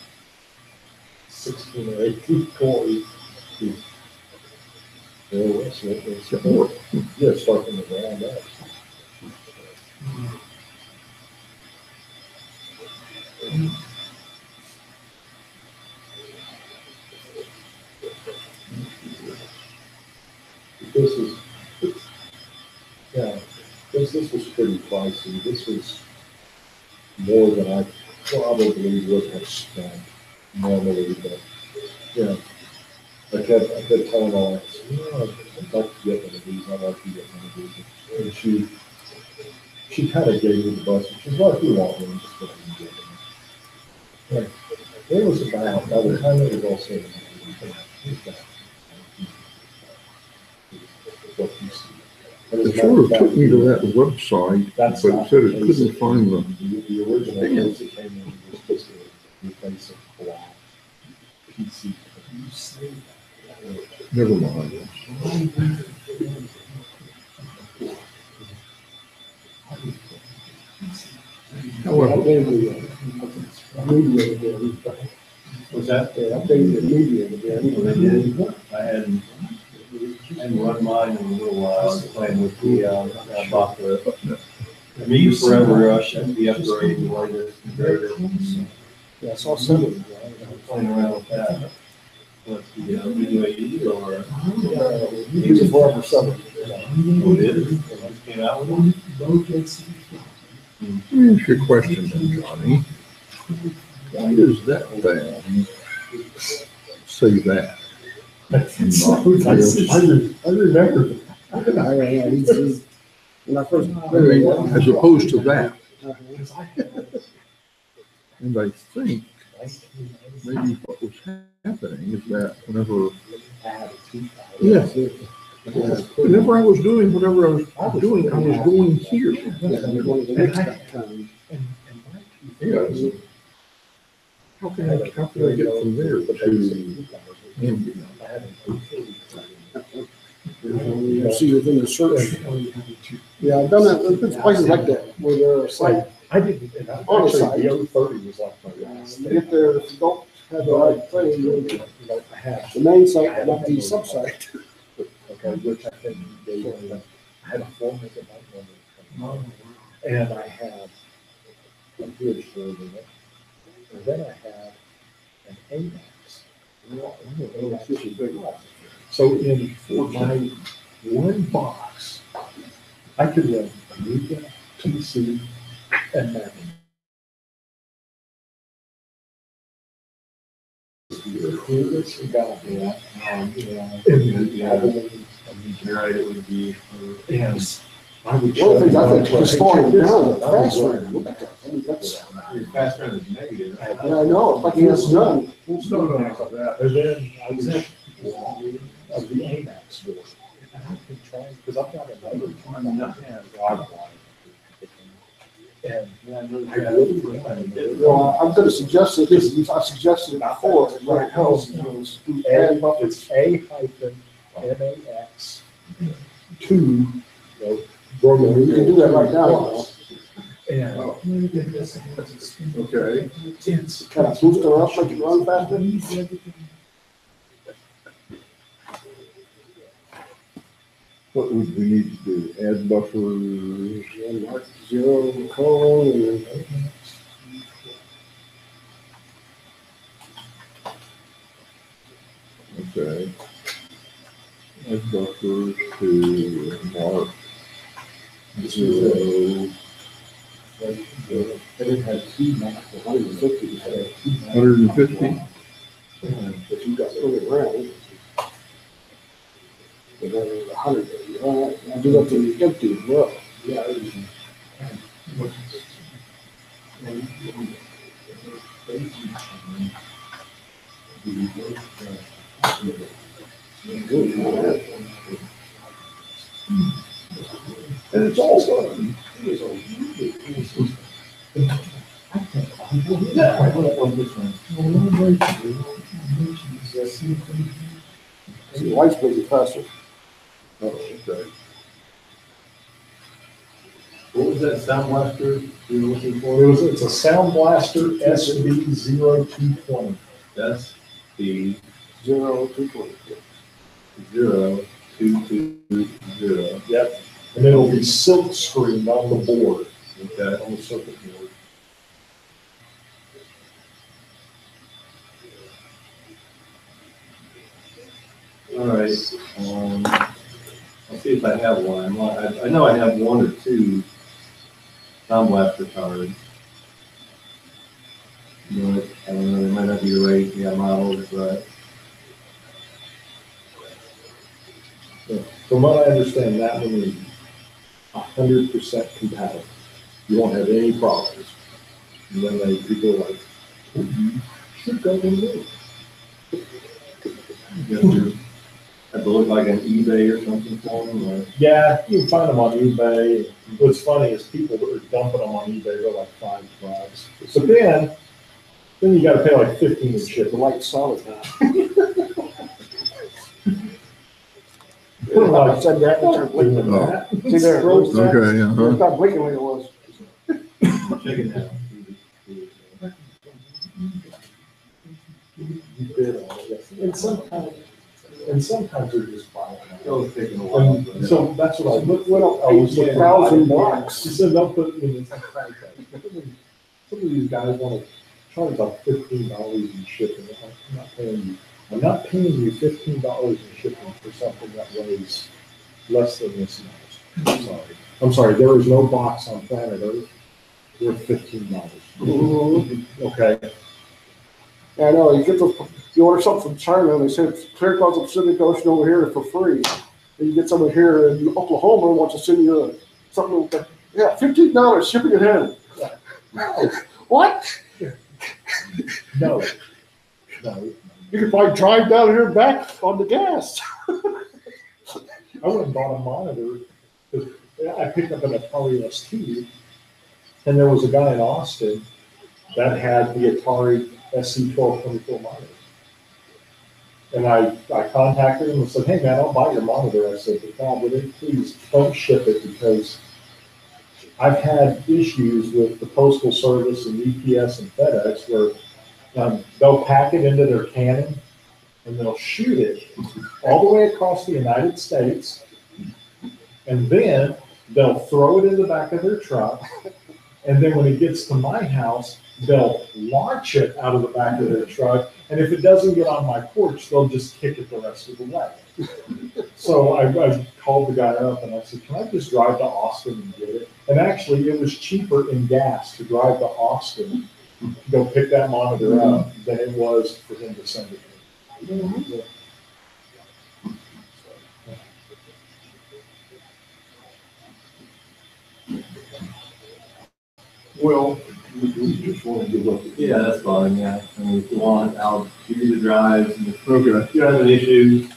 16 or 18 cores. The OS, it support. Yeah, start from the ground up. This is, yeah, this was pretty pricey. This was more than I probably would have spent normally, but, yeah. I kept telling her, I'd like to get one of these, I'd like to get one of these. And she kind of gave me the bus, and she's like, you want one, just go ahead and get one. Yeah. It was about, by the time it was all said and done, what you see. It sort of took me to that website, but it said it couldn't find them. The original basic came in was supposed to replace a black PC. Never mind. However, Was that? I think the media again. I hadn't run mine in a little while. I was playing with the, I bought the Me Forever Rush and the upgrade, the latest converter. Yeah, I saw some of them. Playing around with that. What's the, UAE or? Use it for summer. Oh, it is? Came out with one? let me ask you a question then, Johnny. Why does that thing say that? I remember. When I first. I mean, as opposed to that. And I think maybe what was happening is that whenever, whenever I was doing whatever I was doing, I was going here. Yes. How can I get from there to India? You see within the search. Yeah, I've done that, there's places like that where there are sites. I didn't, On the side. the 030 was like my last. You get there, if you don't have the right thing, you'll get the main site, not the sub-site. Okay, which I think they, I had a 400 number. And I had a good version of it. And then I had an AMAX. So in for my one box, I could run Amiga, PC, and Mac. The coolest goddamn, You're right, it would be. and I would. One of the things I think was falling down, the fast rate. I mean, that's, Faster than negative. yeah, I know, it's like he has none. And then I was of the AMAX store. And I've been trying, because I've got another one. And I really, Well, I'm gonna suggest that this, I suggested it before, it might help. and it's A-MAX 2, Roman. You can do that right now. And Okay. it's Kind of boost it up, make it run faster. what would we need to do? Add buffers? And mark 0 colon and Okay. Add buffers to mark 0. They didn't have two max, 150, they had two max. 150? if you got put it around. But then there's 100, I do that to the empty as well. Yeah. And it's all done. The light's busy faster. Oh, okay. What was that sound blaster you were looking for? It's a Sound Blaster SB0220. That's the 0220. 0220. Yep. And it'll be silk screened on the board, Okay. on the circuit board. All right. I'll see if I have one. I know I have one or two sound blaster cards. But I don't know, they might not be the right models, but From what I understand, that one is 100% compatible. You won't have any problems. And then people are like, you should go and do it. you have to look like an eBay or something for them, or? Yeah, you can find them on eBay. What's funny is people that are dumping them on eBay, they're like $5. So then you gotta pay like 15 and shit. The light's solid now. I said that, and started blinking. See there, Okay, uh-huh. it's not blinking like it was. Check it out. And sometimes they're just buying. It's taking a while. but- So that's what I What else? I was looking at. 1,000 She said they'll put in some of these guys want to charge like $15 in shipping. I'm not paying you $15 in shipping for something that weighs less than this much. I'm sorry, there is no box on planet Earth worth $15. Okay. Yeah, I know, you order something from China, and they say it's clear across the Pacific Ocean over here for free. And you get someone here in Oklahoma who wants to send you something like that. Yeah, $15 shipping it in. What? No. You could probably drive down here and back on the gas. I went and bought a monitor. I picked up an Atari ST, and there was a guy in Austin that had the Atari SC1224 monitor. And I contacted him and said, hey man, I'll buy your monitor. I said, but God, would it please don't ship it, because I've had issues with the Postal Service and UPS and FedEx where they'll pack it into their cannon and they'll shoot it all the way across the United States, and then they'll throw it in the back of their truck, and then when it gets to my house, they'll launch it out of the back of their truck, and if it doesn't get on my porch, they'll just kick it the rest of the way. So I called the guy up and I said, can I just drive to Austin and get it? And actually, it was cheaper in gas to drive to Austin to go pick that monitor up than it was for him to send it to me. Yeah. Well, we just want to give up. Yeah, that's fine, yeah. I mean, if you want, I'll give you the drives, and if Okay. you don't have an issue,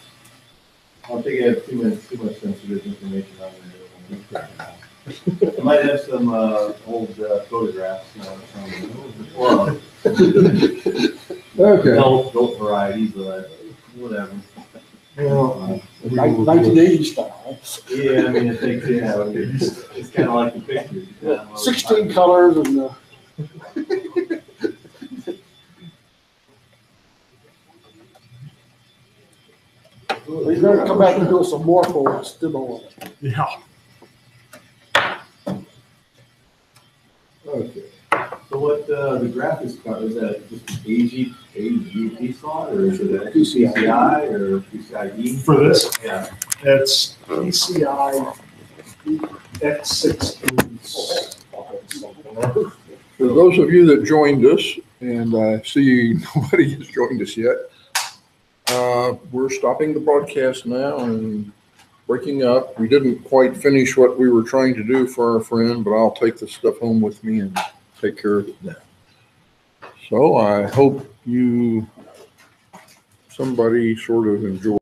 I'll think I have too much sensitive information on there. I might have some, old, photographs, or Okay. adult varieties, but whatever. Well, 1980 style. Yeah, I mean, it takes, it's kind of like the pictures. 16 colors and, at least you're gonna come back and do some more for us, still on it. Yeah. Okay. So what, the graphics card, is that just AGP slot, or is it a PCI or PCIe? For this, Yeah. it's PCI X16. For those of you that joined us, and I see nobody has joined us yet, we're stopping the broadcast now and breaking up. We didn't quite finish what we were trying to do for our friend, but I'll take the stuff home with me and take care of it now. So I hope somebody sort of enjoyed